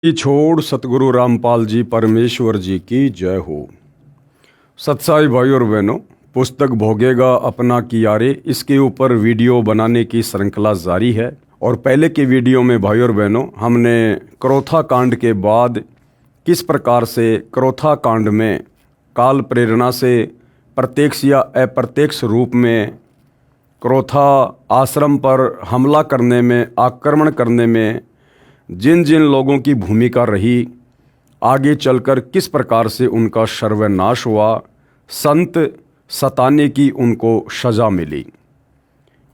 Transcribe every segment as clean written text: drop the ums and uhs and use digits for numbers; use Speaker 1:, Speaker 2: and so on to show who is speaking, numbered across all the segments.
Speaker 1: की छोड़ सतगुरु रामपाल जी परमेश्वर जी की जय हो। सत्साई भाई और बहनों, पुस्तक भोगेगा अपना कियारे, इसके ऊपर वीडियो बनाने की श्रृंखला जारी है। और पहले के वीडियो में भाई और बहनों हमने क्रोथा कांड के बाद किस प्रकार से क्रोथा कांड में काल प्रेरणा से प्रत्यक्ष या अप्रत्यक्ष रूप में क्रोथा आश्रम पर हमला करने में, आक्रमण करने में जिन जिन लोगों की भूमिका रही, आगे चलकर किस प्रकार से उनका सर्वनाश हुआ, संत सताने की उनको सज़ा मिली,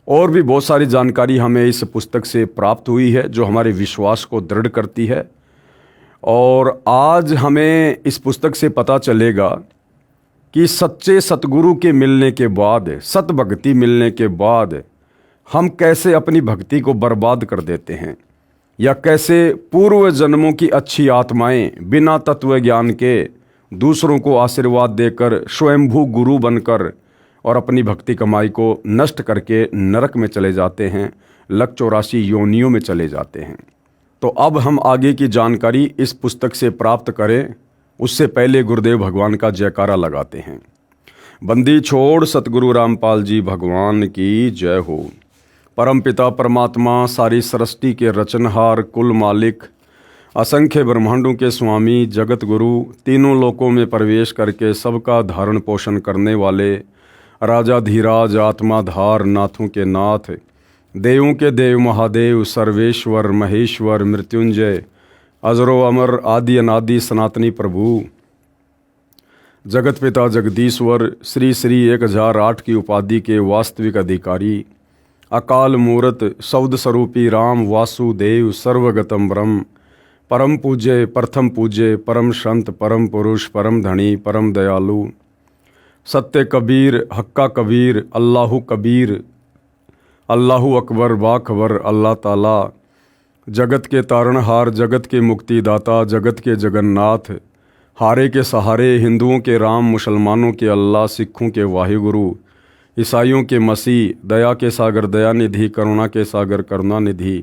Speaker 1: और भी बहुत सारी जानकारी हमें इस पुस्तक से प्राप्त हुई है जो हमारे विश्वास को दृढ़ करती है। और आज हमें इस पुस्तक से पता चलेगा कि सच्चे सतगुरु के मिलने के बाद, सत भक्ति मिलने के बाद हम कैसे अपनी भक्ति को बर्बाद कर देते हैं, या कैसे पूर्व जन्मों की अच्छी आत्माएं बिना तत्व ज्ञान के दूसरों को आशीर्वाद देकर स्वयंभू गुरु बनकर और अपनी भक्ति कमाई को नष्ट करके नरक में चले जाते हैं, लक 84 योनियों में चले जाते हैं। तो अब हम आगे की जानकारी इस पुस्तक से प्राप्त करें, उससे पहले गुरुदेव भगवान का जयकारा लगाते हैं। बंदी छोड़ सतगुरु रामपाल जी भगवान की जय हो। परमपिता परमात्मा, सारी सृष्टि के रचनहार, कुल मालिक, असंख्य ब्रह्मांडों के स्वामी, जगत गुरु, तीनों लोकों में प्रवेश करके सबका धारण पोषण करने वाले, राजा धीराज, आत्माधार, नाथों के नाथ, देवों के देव महादेव, सर्वेश्वर, महेश्वर, मृत्युंजय, अजरो अमर, आदि अनादि सनातनी प्रभु, जगत पिता जगदीश्वर, श्री श्री 1008 की उपाधि के वास्तविक अधिकारी, अकाल मूरत, सौद स्वरूपी राम वासुदेव, सर्वगतम ब्रह्म, परम पूज्य, प्रथम पूज्य, परम संत, परम पुरुष, परम धनी, परम दयालु, सत्य कबीर, हक्का कबीर, अल्लाहु कबीर, अल्लाहु अकबर, बाखबर, अल्लाह ताला, जगत के तारणहार, जगत के मुक्तिदाता, जगत के जगन्नाथ, हारे के सहारे, हिंदुओं के राम, मुसलमानों के अल्लाह, सिखों के वाहिगुरु, ईसाइयों के मसीह, दया के सागर दयानिधि, करुणा के सागर करुणानिधि,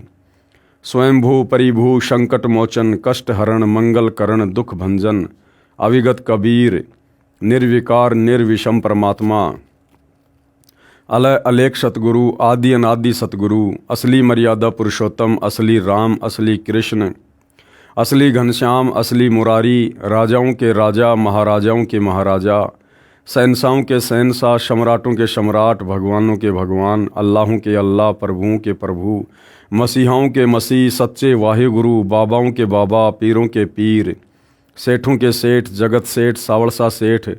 Speaker 1: स्वयंभू परिभू, संकट मोचन, कष्ट हरण, मंगल करण, दुख भंजन, अविगत कबीर, निर्विकार निर्विषम परमात्मा, अलय अलेख सतगुरु, आदि अनादि सतगुरु, असली मर्यादा पुरुषोत्तम, असली राम, असली कृष्ण, असली घनश्याम, असली मुरारी, राजाओं के राजा, महाराजाओं के महाराजा, शहंशाहों के शहंशाह, सम्राटों के सम्राट, भगवानों के भगवान, अल्लाहों के अल्लाह, प्रभुओं के प्रभु, मसीहाओं के मसीह, सच्चे वाहिगुरु, बाबाओं के बाबा, पीरों के पीर, सेठों के सेठ, जगत सेठ, सावड़सा सेठ,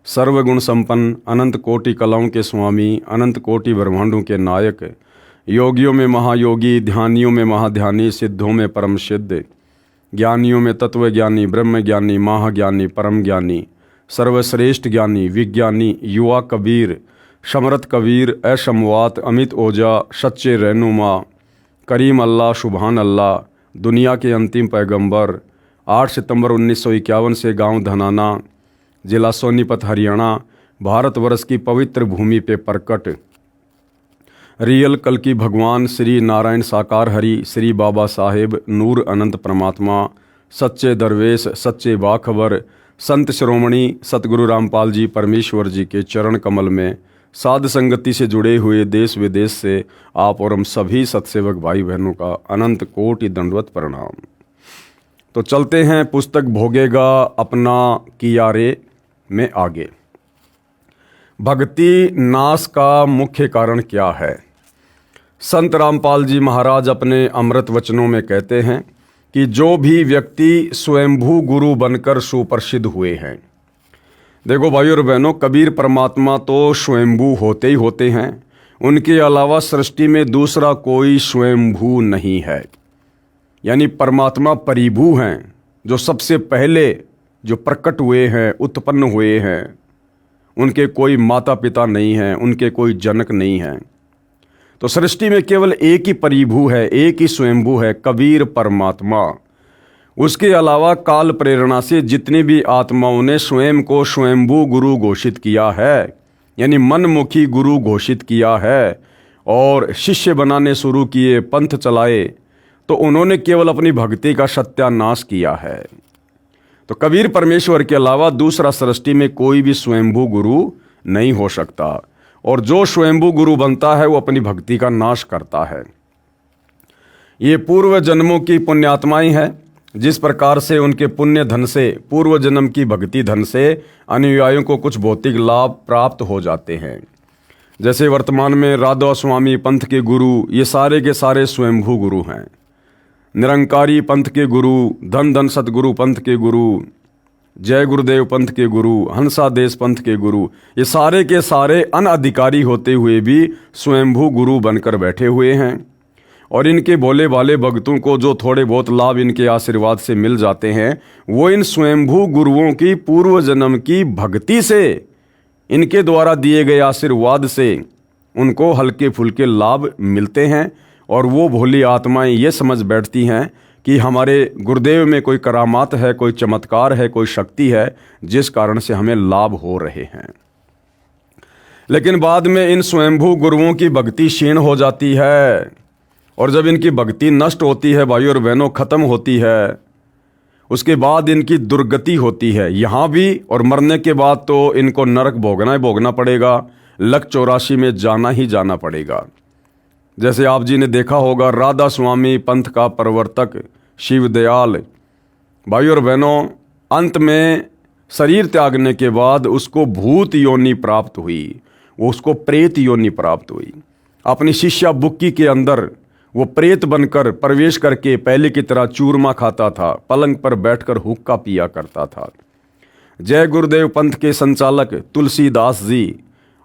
Speaker 1: सर्वगुण संपन्न, अनंत कोटि कलाओं के स्वामी, अनंत कोटि ब्रह्मांडों के नायक, योगियों में महायोगी, ध्यानियों में महाध्यानी, सिद्धों में परम सिद्ध, ज्ञानियों में तत्व ज्ञानी, ब्रह्म ज्ञानी, महाज्ञानी, परम ज्ञानी, सर्वश्रेष्ठ ज्ञानी, विज्ञानी, युवा कबीर, समरथ कबीर, असमवात, अमित ओजा, सच्चे रहनुमा, करीम अल्लाह, सुबहान अल्लाह, दुनिया के अंतिम पैगंबर, 8 सितंबर 1951 से गांव धनाना, जिला सोनीपत, हरियाणा, भारतवर्ष की पवित्र भूमि पे प्रकट, रियल कल की भगवान श्री नारायण साकार हरि, श्री बाबा साहेब नूर अनंत परमात्मा, सच्चे दरवेश, सच्चे बाखबर, संत शिरोमणि सतगुरु रामपाल जी परमेश्वर जी के चरण कमल में साध संगति से जुड़े हुए देश विदेश से आप और हम सभी सत्सेवक भाई बहनों का अनंत कोटि दंडवत प्रणाम। तो चलते हैं पुस्तक भोगेगा अपना कियारे में आगे। भक्ति नाश का मुख्य कारण क्या है? संत रामपाल जी महाराज अपने अमृत वचनों में कहते हैं कि जो भी व्यक्ति स्वयंभू गुरु बनकर सुप्रसिद्ध हुए हैं, देखो भाई और बहनों, कबीर परमात्मा तो स्वयंभू होते ही होते हैं, उनके अलावा सृष्टि में दूसरा कोई स्वयंभू नहीं है। यानी परमात्मा परिभू हैं, जो सबसे पहले जो प्रकट हुए हैं, उत्पन्न हुए हैं, उनके कोई माता पिता नहीं हैं, उनके कोई जनक नहीं हैं। तो सृष्टि में केवल एक ही परिभू है, एक ही स्वयंभू है, कबीर परमात्मा। उसके अलावा काल प्रेरणा से जितनी भी आत्माओं ने स्वयं को स्वयंभू गुरु घोषित किया है, यानी मनमुखी गुरु घोषित किया है और शिष्य बनाने शुरू किए, पंथ चलाए, तो उन्होंने केवल अपनी भक्ति का सत्यानाश किया है। तो कबीर परमेश्वर के अलावा दूसरा सृष्टि में कोई भी स्वयंभू गुरु नहीं हो सकता, और जो स्वयंभू गुरु बनता है वो अपनी भक्ति का नाश करता है। ये पूर्व जन्मों की पुण्यात्माएं हैं, जिस प्रकार से उनके पुण्य धन से, पूर्व जन्म की भक्ति धन से अनुयायियों को कुछ भौतिक लाभ प्राप्त हो जाते हैं। जैसे वर्तमान में राधा स्वामी पंथ के गुरु, ये सारे के सारे स्वयंभू गुरु हैं। निरंकारी पंथ के गुरु, धन धन सतगुरु पंथ के गुरु, जय गुरुदेव पंथ के गुरु, हंसा देश पंथ के गुरु, ये सारे के सारे अनधिकारी होते हुए भी स्वयंभू गुरु बनकर बैठे हुए हैं। और इनके भोले भाले भक्तों को जो थोड़े बहुत लाभ इनके आशीर्वाद से मिल जाते हैं, वो इन स्वयंभू गुरुओं की पूर्व जन्म की भक्ति से, इनके द्वारा दिए गए आशीर्वाद से उनको हल्के फुल्के लाभ मिलते हैं। और वो भोली आत्माएं ये समझ बैठती हैं कि हमारे गुरुदेव में कोई करामात है, कोई चमत्कार है, कोई शक्ति है, जिस कारण से हमें लाभ हो रहे हैं। लेकिन बाद में इन स्वयंभू गुरुओं की भक्ति क्षीण हो जाती है, और जब इनकी भक्ति नष्ट होती है भाई और बहनों, खत्म होती है, उसके बाद इनकी दुर्गति होती है यहाँ भी, और मरने के बाद तो इनको नरक भोगना ही भोगना पड़ेगा, लक 84 में जाना ही जाना पड़ेगा। जैसे आप जी ने देखा होगा, राधा स्वामी पंथ का प्रवर्तक शिव दयाल, भाई और बहनों, अंत में शरीर त्यागने के बाद उसको भूत योनि प्राप्त हुई, वो उसको प्रेत योनि प्राप्त हुई। अपनी शिष्या बुक्की के अंदर वो प्रेत बनकर प्रवेश करके पहले की तरह चूरमा खाता था, पलंग पर बैठकर हुक्का पिया करता था। जय गुरुदेव पंथ के संचालक तुलसीदास जी,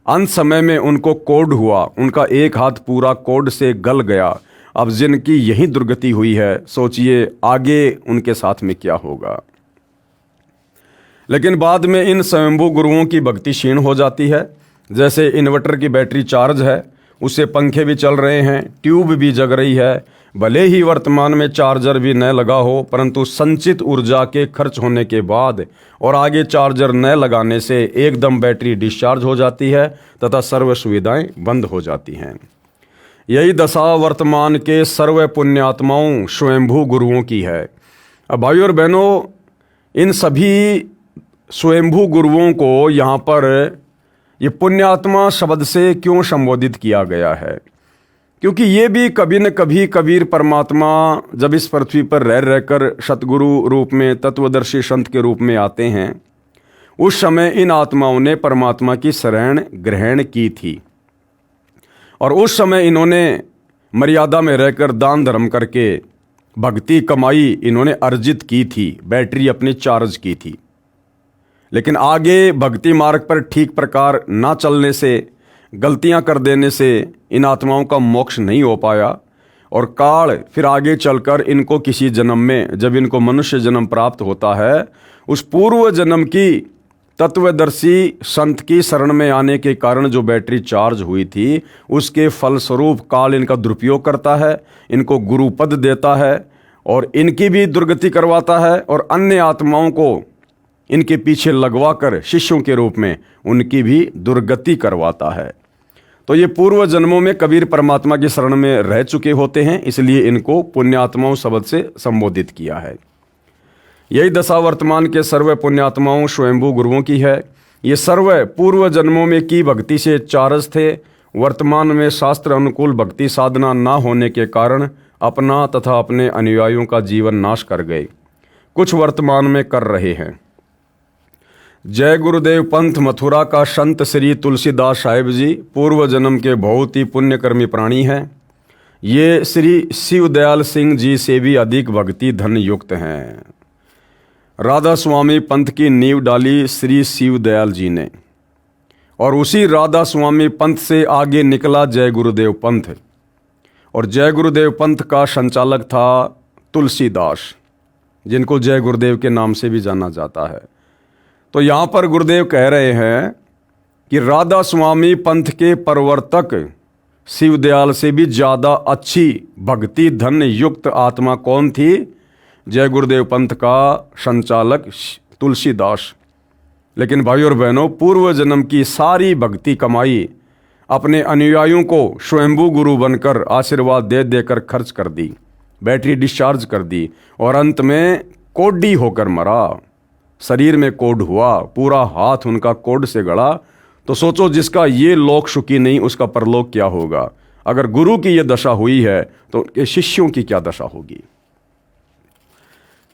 Speaker 1: अंत समय में उनको कोढ़ हुआ, उनका एक हाथ पूरा कोढ़ से गल गया। अब जिनकी यही दुर्गति हुई है, सोचिए आगे उनके साथ में क्या होगा। लेकिन बाद में इन स्वयंभू गुरुओं की भक्ति क्षीण हो जाती है। जैसे इन्वर्टर की बैटरी चार्ज है, उससे पंखे भी चल रहे हैं, ट्यूब भी जग रही है, भले ही वर्तमान में चार्जर भी न लगा हो, परंतु संचित ऊर्जा के खर्च होने के बाद और आगे चार्जर न लगाने से एकदम बैटरी डिस्चार्ज हो जाती है तथा सर्व सुविधाएं बंद हो जाती हैं। यही दशा वर्तमान के सर्व पुण्यात्माओं स्वयंभू गुरुओं की है। अब भाई और बहनों, इन सभी स्वयंभू गुरुओं को यहाँ पर ये पुण्यात्मा शब्द से क्यों संबोधित किया गया है? क्योंकि ये भी कभी न कभी कबीर परमात्मा जब इस पृथ्वी पर रह रहकर सतगुरु रूप में, तत्वदर्शी संत के रूप में आते हैं, उस समय इन आत्माओं ने परमात्मा की शरण ग्रहण की थी, और उस समय इन्होंने मर्यादा में रहकर दान धर्म करके भक्ति कमाई इन्होंने अर्जित की थी, बैटरी अपनी चार्ज की थी। लेकिन आगे भक्ति मार्ग पर ठीक प्रकार ना चलने से, गलतियां कर देने से इन आत्माओं का मोक्ष नहीं हो पाया, और काल फिर आगे चलकर इनको किसी जन्म में, जब इनको मनुष्य जन्म प्राप्त होता है, उस पूर्व जन्म की तत्वदर्शी संत की शरण में आने के कारण जो बैटरी चार्ज हुई थी, उसके फलस्वरूप काल इनका दुरुपयोग करता है, इनको गुरुपद देता है और इनकी भी दुर्गति करवाता है, और अन्य आत्माओं को इनके पीछे लगवाकर शिष्यों के रूप में उनकी भी दुर्गति करवाता है। तो ये पूर्व जन्मों में कबीर परमात्मा की शरण में रह चुके होते हैं, इसलिए इनको पुण्यात्माओं शब्द से संबोधित किया है। यही दशा वर्तमान के सर्व पुण्यात्माओं स्वयंभू गुरुओं की है। ये सर्व पूर्व जन्मों में की भक्ति से चार्ज थे, वर्तमान में शास्त्र अनुकूल भक्ति साधना ना होने के कारण अपना तथा अपने अनुयायियों का जीवन नाश कर गए, कुछ वर्तमान में कर रहे हैं। जय गुरुदेव पंथ मथुरा का संत श्री तुलसीदास साहिब जी पूर्व जन्म के बहुत ही पुण्यकर्मी प्राणी हैं। ये श्री शिवदयाल सिंह जी से भी अधिक भक्ति धन युक्त हैं। राधा स्वामी पंथ की नींव डाली श्री शिवदयाल जी ने, और उसी राधा स्वामी पंथ से आगे निकला जय गुरुदेव पंथ, और जय गुरुदेव पंथ का संचालक था तुलसीदास, जिनको जय गुरुदेव के नाम से भी जाना जाता है। तो यहाँ पर गुरुदेव कह रहे हैं कि राधा स्वामी पंथ के प्रवर्तक शिवदयाल से भी ज़्यादा अच्छी भक्ति धन युक्त आत्मा कौन थी? जय गुरुदेव पंथ का संचालक तुलसीदास। लेकिन भाई और बहनों, पूर्व जन्म की सारी भक्ति कमाई अपने अनुयायियों को स्वयंभू गुरु बनकर आशीर्वाद दे देकर खर्च कर दी। बैटरी डिस्चार्ज कर दी और अंत में कोढ़ी होकर मरा। शरीर में कोढ़ हुआ, पूरा हाथ उनका कोढ़ से गड़ा। तो सोचो, जिसका ये लोक सुखी नहीं उसका परलोक क्या होगा। अगर गुरु की ये दशा हुई है तो उनके शिष्यों की क्या दशा होगी।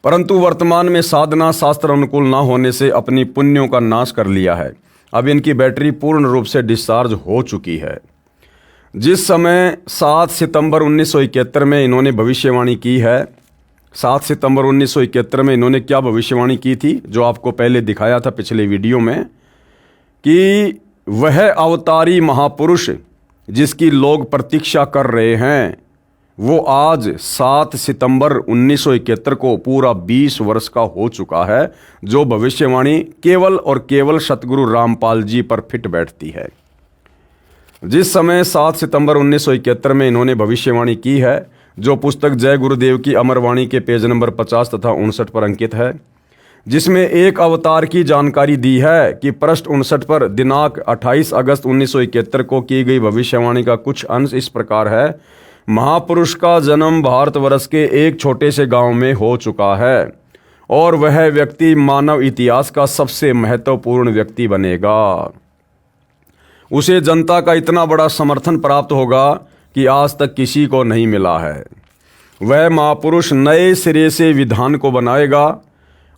Speaker 1: परंतु वर्तमान में साधना शास्त्र अनुकूल ना होने से अपनी पुण्यों का नाश कर लिया है। अब इनकी बैटरी पूर्ण रूप से डिस्चार्ज हो चुकी है। जिस समय 7 सितंबर 1971 में इन्होंने भविष्यवाणी की है, 7 सितंबर 1971 में इन्होंने क्या भविष्यवाणी की थी, जो आपको पहले दिखाया था पिछले वीडियो में, कि वह अवतारी महापुरुष जिसकी लोग प्रतीक्षा कर रहे हैं वो आज 7 सितंबर 1971 को पूरा 20 वर्ष का हो चुका है, जो भविष्यवाणी केवल और केवल सतगुरु रामपाल जी पर फिट बैठती है। जिस समय 7 सितंबर 1971 में इन्होंने भविष्यवाणी की है, जो पुस्तक जय गुरुदेव की अमरवाणी के पेज नंबर 50 तथा 59 पर अंकित है, जिसमें एक अवतार की जानकारी दी है कि पृष्ठ 59 पर दिनांक 28 अगस्त 1971 को की गई भविष्यवाणी का कुछ अंश इस प्रकार है। महापुरुष का जन्म भारतवर्ष के एक छोटे से गांव में हो चुका है और वह व्यक्ति मानव इतिहास का सबसे महत्वपूर्ण व्यक्ति बनेगा। उसे जनता का इतना बड़ा समर्थन प्राप्त होगा कि आज तक किसी को नहीं मिला है। वह महापुरुष नए सिरे से विधान को बनाएगा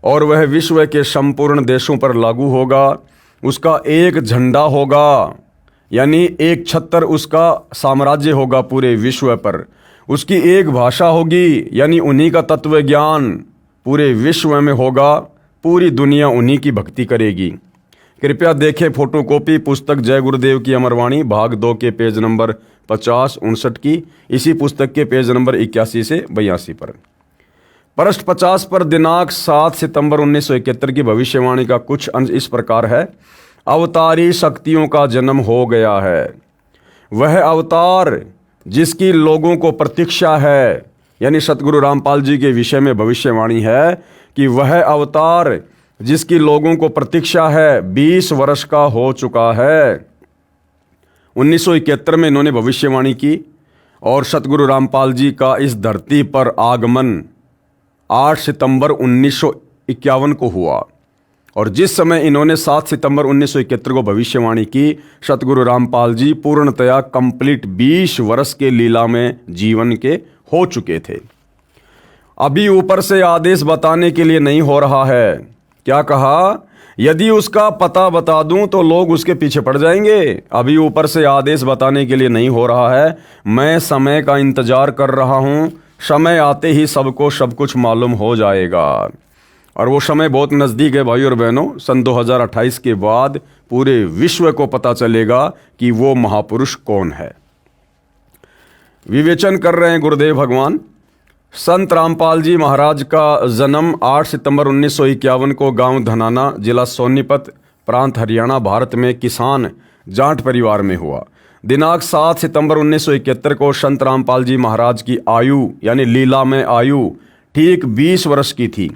Speaker 1: और वह विश्व के संपूर्ण देशों पर लागू होगा। उसका एक झंडा होगा, यानी एक छत्र उसका साम्राज्य होगा पूरे विश्व पर। उसकी एक भाषा होगी, यानी उन्हीं का तत्व ज्ञान पूरे विश्व में होगा। पूरी दुनिया उन्हीं की भक्ति करेगी। कृपया देखें फोटोकॉपी पुस्तक जय गुरुदेव की अमरवाणी भाग 2 के पेज नंबर 50 59 की, इसी पुस्तक के पेज नंबर 81 से 82 पर। पृष्ठ 50 पर दिनांक 7 सितंबर 1971 की भविष्यवाणी का कुछ अंश इस प्रकार है। अवतारी शक्तियों का जन्म हो गया है। वह अवतार जिसकी लोगों को प्रतीक्षा है, यानी सतगुरु रामपाल जी के विषय में भविष्यवाणी है कि वह अवतार जिसकी लोगों को प्रतीक्षा है 20 वर्ष का हो चुका है। 1971 में इन्होंने भविष्यवाणी की और सतगुरु रामपाल जी का इस धरती पर आगमन 8 सितंबर 1951 को हुआ। और जिस समय इन्होंने 7 सितंबर 1971 को भविष्यवाणी की, सतगुरु रामपाल जी पूर्णतया कंप्लीट 20 वर्ष के लीला में जीवन के हो चुके थे। अभी ऊपर से आदेश बताने के लिए नहीं हो रहा है। क्या कहा? यदि उसका पता बता दूं तो लोग उसके पीछे पड़ जाएंगे। अभी ऊपर से आदेश बताने के लिए नहीं हो रहा है। मैं समय का इंतजार कर रहा हूं। समय आते ही सबको सब कुछ मालूम हो जाएगा और वो समय बहुत नज़दीक है भाई और बहनों। सन 2028 के बाद पूरे विश्व को पता चलेगा कि वो महापुरुष कौन है। विवेचन कर रहे हैं गुरुदेव भगवान। संत रामपाल जी महाराज का जन्म 8 सितंबर 1951 को गांव धनाना, जिला सोनीपत, प्रांत हरियाणा, भारत में किसान जाट परिवार में हुआ। दिनांक 7 सितंबर 1971 को संत रामपाल जी महाराज की आयु, यानी लीला में आयु, ठीक 20 वर्ष की थी।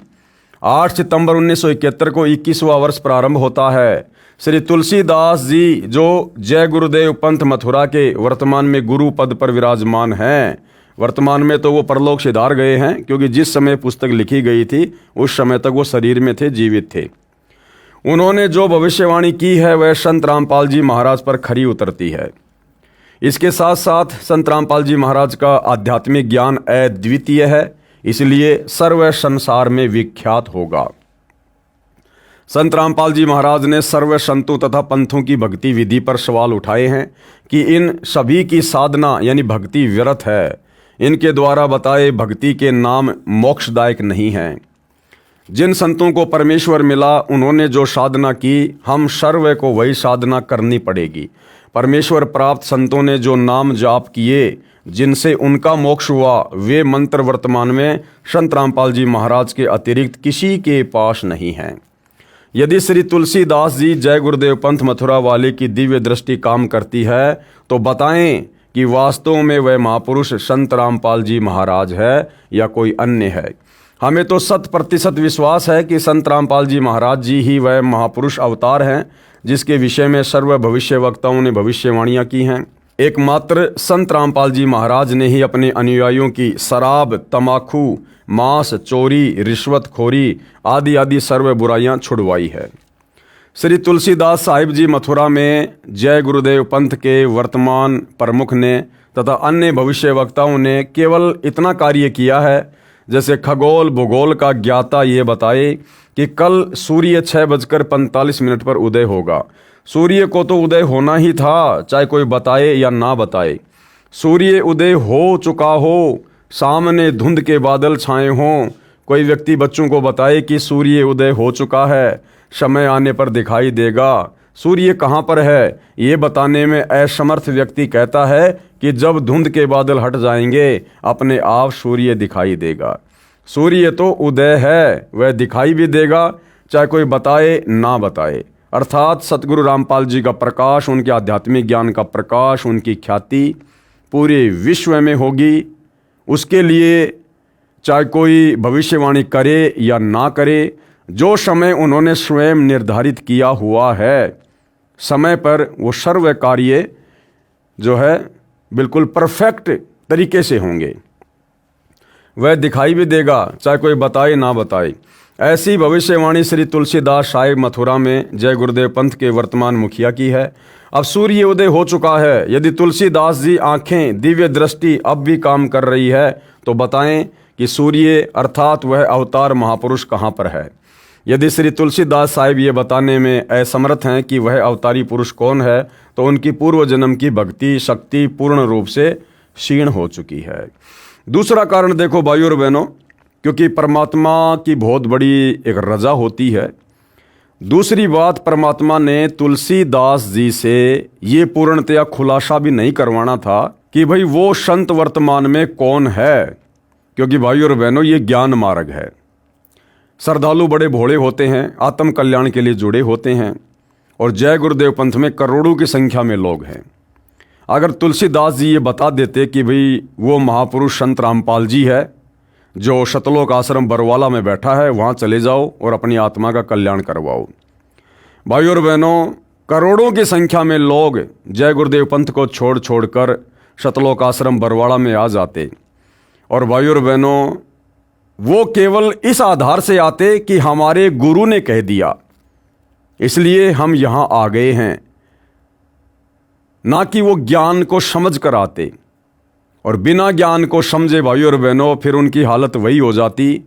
Speaker 1: 8 सितंबर 1971 को 21वां वर्ष प्रारंभ होता है। श्री तुलसीदास जी, जो जय गुरुदेव पंथ मथुरा के वर्तमान में गुरु पद पर विराजमान हैं, वर्तमान में तो वो परलोक सिधार गए हैं, क्योंकि जिस समय पुस्तक लिखी गई थी उस समय तक वो शरीर में थे, जीवित थे। उन्होंने जो भविष्यवाणी की है वह संत रामपाल जी महाराज पर खरी उतरती है। इसके साथ साथ संत रामपाल जी महाराज का आध्यात्मिक ज्ञान अद्वितीय है, इसलिए सर्व संसार में विख्यात होगा। संत रामपाल जी महाराज ने सर्व संतों तथा पंथों की भक्ति विधि पर सवाल उठाए हैं कि इन सभी की साधना यानी भक्ति व्यर्थ है। इनके द्वारा बताए भक्ति के नाम मोक्षदायक नहीं हैं। जिन संतों को परमेश्वर मिला उन्होंने जो साधना की, हम सर्व को वही साधना करनी पड़ेगी। परमेश्वर प्राप्त संतों ने जो नाम जाप किए, जिनसे उनका मोक्ष हुआ, वे मंत्र वर्तमान में संत रामपाल जी महाराज के अतिरिक्त किसी के पास नहीं हैं। यदि श्री तुलसीदास जी जय गुरुदेव पंथ मथुरा वाले की दिव्य दृष्टि काम करती है तो बताएं कि वास्तव में वह महापुरुष संत रामपाल जी महाराज है या कोई अन्य है। हमें तो 100% विश्वास है कि संत रामपाल जी महाराज जी ही वह महापुरुष अवतार हैं जिसके विषय में सर्व भविष्य वक्ताओं ने भविष्यवाणियाँ की हैं। एकमात्र संत रामपाल जी महाराज ने ही अपने अनुयायियों की शराब, तमाकू, मांस, चोरी, रिश्वतखोरी आदि आदि सर्व बुराइयां छुड़वाई है। श्री तुलसीदास साहिब जी मथुरा में जय गुरुदेव पंथ के वर्तमान प्रमुख ने तथा अन्य भविष्य वक्ताओं ने केवल इतना कार्य किया है, जैसे खगोल भूगोल का ज्ञाता ये बताए कि कल सूर्य 6:45 पर उदय होगा। सूर्य को तो उदय होना ही था, चाहे कोई बताए या ना बताए। सूर्य उदय हो चुका हो, सामने धुंध के बादल छाए हों, कोई व्यक्ति बच्चों को बताए कि सूर्य उदय हो चुका है, समय आने पर दिखाई देगा। सूर्य कहाँ पर है ये बताने में असमर्थ व्यक्ति कहता है कि जब धुंध के बादल हट जाएंगे अपने आप सूर्य दिखाई देगा। सूर्य तो उदय है, वह दिखाई भी देगा, चाहे कोई बताए ना बताए। अर्थात सतगुरु रामपाल जी का प्रकाश, उनके आध्यात्मिक ज्ञान का प्रकाश, उनकी ख्याति पूरे विश्व में होगी। उसके लिए चाहे कोई भविष्यवाणी करे या ना करे, जो समय उन्होंने स्वयं निर्धारित किया हुआ है, समय पर वो सर्व कार्य जो है बिल्कुल परफेक्ट तरीके से होंगे। वह दिखाई भी देगा, चाहे कोई बताए ना बताए। ऐसी भविष्यवाणी श्री तुलसीदास साहिब मथुरा में जय गुरुदेव पंथ के वर्तमान मुखिया की है। अब सूर्य उदय हो चुका है। यदि तुलसीदास जी आंखें, दिव्य दृष्टि अब भी काम कर रही है तो बताएं कि सूर्य अर्थात वह अवतार महापुरुष कहाँ पर है। यदि श्री तुलसीदास साहिब ये बताने में असमर्थ हैं कि वह अवतारी पुरुष कौन है, तो उनकी पूर्व जन्म की भक्ति शक्ति पूर्ण रूप से क्षीण हो चुकी है। दूसरा कारण देखो भाइयों और बहनों, क्योंकि परमात्मा की बहुत बड़ी एक रजा होती है। दूसरी बात, परमात्मा ने तुलसीदास जी से ये पूर्णतया खुलासा भी नहीं करवाना था कि भाई वो संत वर्तमान में कौन है, क्योंकि भाइयों और बहनों ये ज्ञान मार्ग है। श्रद्धालु बड़े भोले होते हैं, आत्म कल्याण के लिए जुड़े होते हैं, और जय गुरुदेव पंथ में करोड़ों की संख्या में लोग हैं। अगर तुलसीदास जी ये बता देते कि भाई वो महापुरुष संत रामपाल जी है जो शतलोक आश्रम बरवाला में बैठा है, वहाँ चले जाओ और अपनी आत्मा का कल्याण करवाओ। भाइयों और बहनों, करोड़ों की संख्या में लोग जय गुरुदेव पंथ को छोड़ छोड़ कर शतलोक आश्रम बरवाला में आ जाते, और भाइयों और बहनों वो केवल इस आधार से आते कि हमारे गुरु ने कह दिया इसलिए हम यहाँ आ गए हैं, ना कि वो ज्ञान को समझ कर आते। और बिना ज्ञान को समझे भाइयों और बहनों फिर उनकी हालत वही हो जाती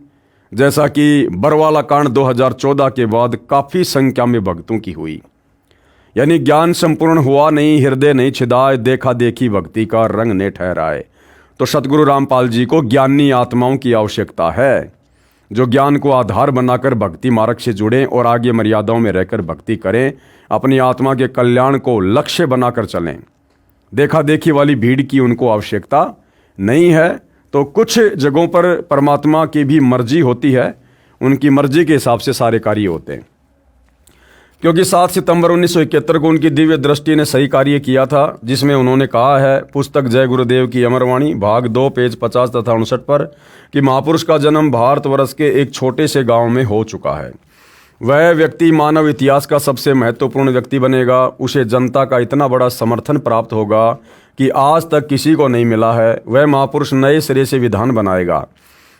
Speaker 1: जैसा कि बरवाला कांड 2014 के बाद काफ़ी संख्या में भक्तों की हुई। यानी ज्ञान संपूर्ण हुआ नहीं, हृदय नहीं छिदाए, देखा देखी भक्ति का रंग ने ठहराए। तो सतगुरु रामपाल जी को ज्ञानी आत्माओं की आवश्यकता है, जो ज्ञान को आधार बनाकर भक्ति मार्ग से जुड़ें और आगे मर्यादाओं में रहकर भक्ति करें, अपनी आत्मा के कल्याण को लक्ष्य बनाकर चलें। देखा देखी वाली भीड़ की उनको आवश्यकता नहीं है। तो कुछ जगहों पर परमात्मा की भी मर्जी होती है, उनकी मर्जी के हिसाब से सारे कार्य होते हैं। क्योंकि 7 सितंबर 1971 को उनकी दिव्य दृष्टि ने सही कार्य किया था, जिसमें उन्होंने कहा है पुस्तक जय गुरुदेव की अमरवाणी भाग 2 पेज 50 तथा 59 पर कि महापुरुष का जन्म भारतवर्ष के एक छोटे से गांव में हो चुका है। वह व्यक्ति मानव इतिहास का सबसे महत्वपूर्ण व्यक्ति बनेगा। उसे जनता का इतना बड़ा समर्थन प्राप्त होगा कि आज तक किसी को नहीं मिला है। वह महापुरुष नए सिरे से विधान बनाएगा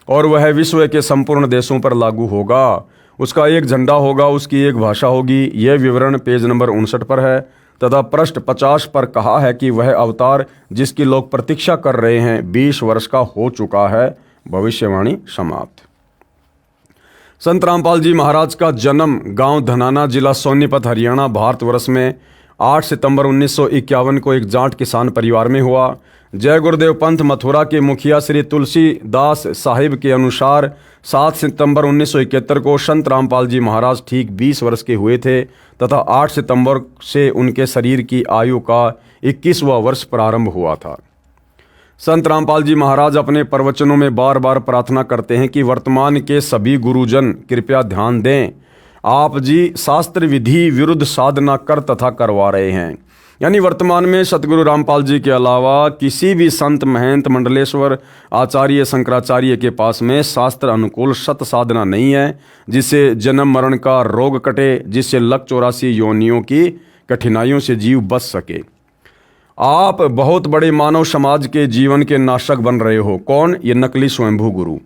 Speaker 1: और वह विश्व के संपूर्ण देशों पर लागू होगा। उसका एक झंडा होगा, उसकी एक भाषा होगी। यह विवरण पेज नंबर 59 पर है तथा पृष्ठ 50 पर कहा है कि वह अवतार जिसकी लोग प्रतीक्षा कर रहे हैं 20 वर्ष का हो चुका है। भविष्यवाणी समाप्त। संत रामपाल जी महाराज का जन्म गांव धनाना, जिला सोनीपत, हरियाणा, भारतवर्ष में 8 सितंबर 1951 को एक जाट किसान परिवार में हुआ। जय गुरुदेव पंथ मथुरा के मुखिया श्री तुलसीदास साहिब के अनुसार 7 सितंबर 1971 को संत रामपाल जी महाराज ठीक 20 वर्ष के हुए थे तथा 8 सितंबर से उनके शरीर की आयु का 21वां वर्ष प्रारंभ हुआ था। संत रामपाल जी महाराज अपने प्रवचनों में बार बार प्रार्थना करते हैं कि वर्तमान के सभी गुरुजन कृपया ध्यान दें, आप जी शास्त्र विधि विरुद्ध साधना कर तथा करवा रहे हैं। यानी वर्तमान में सतगुरु रामपाल जी के अलावा किसी भी संत, महंत, मंडलेश्वर, आचार्य, शंकराचार्य के पास में शास्त्र अनुकूल सत साधना नहीं है जिससे जन्म मरण का रोग कटे, जिससे 184 योनियों की कठिनाइयों से जीव बच सके। आप बहुत बड़े मानव समाज के जीवन के नाशक बन रहे हो। कौन? ये नकली स्वयंभू गुरु।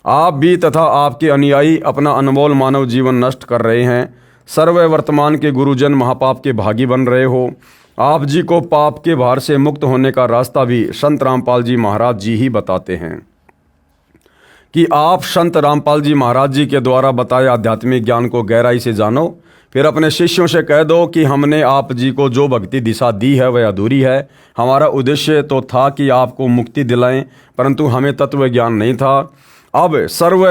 Speaker 1: आप भी तथा आपके अनुयायी अपना अनमोल मानव जीवन नष्ट कर रहे हैं। सर्व वर्तमान के गुरुजन महापाप के भागी बन रहे हो। आप जी को पाप के भार से मुक्त होने का रास्ता भी संत रामपाल जी महाराज जी ही बताते हैं कि आप संत रामपाल जी महाराज जी के द्वारा बताए आध्यात्मिक ज्ञान को गहराई से जानो। फिर अपने शिष्यों से कह दो कि हमने आप जी को जो भक्ति दिशा दी है वह अधूरी है। हमारा उद्देश्य तो था कि आपको मुक्ति दिलाएं, परंतु हमें तत्व ज्ञान नहीं था। अब सर्व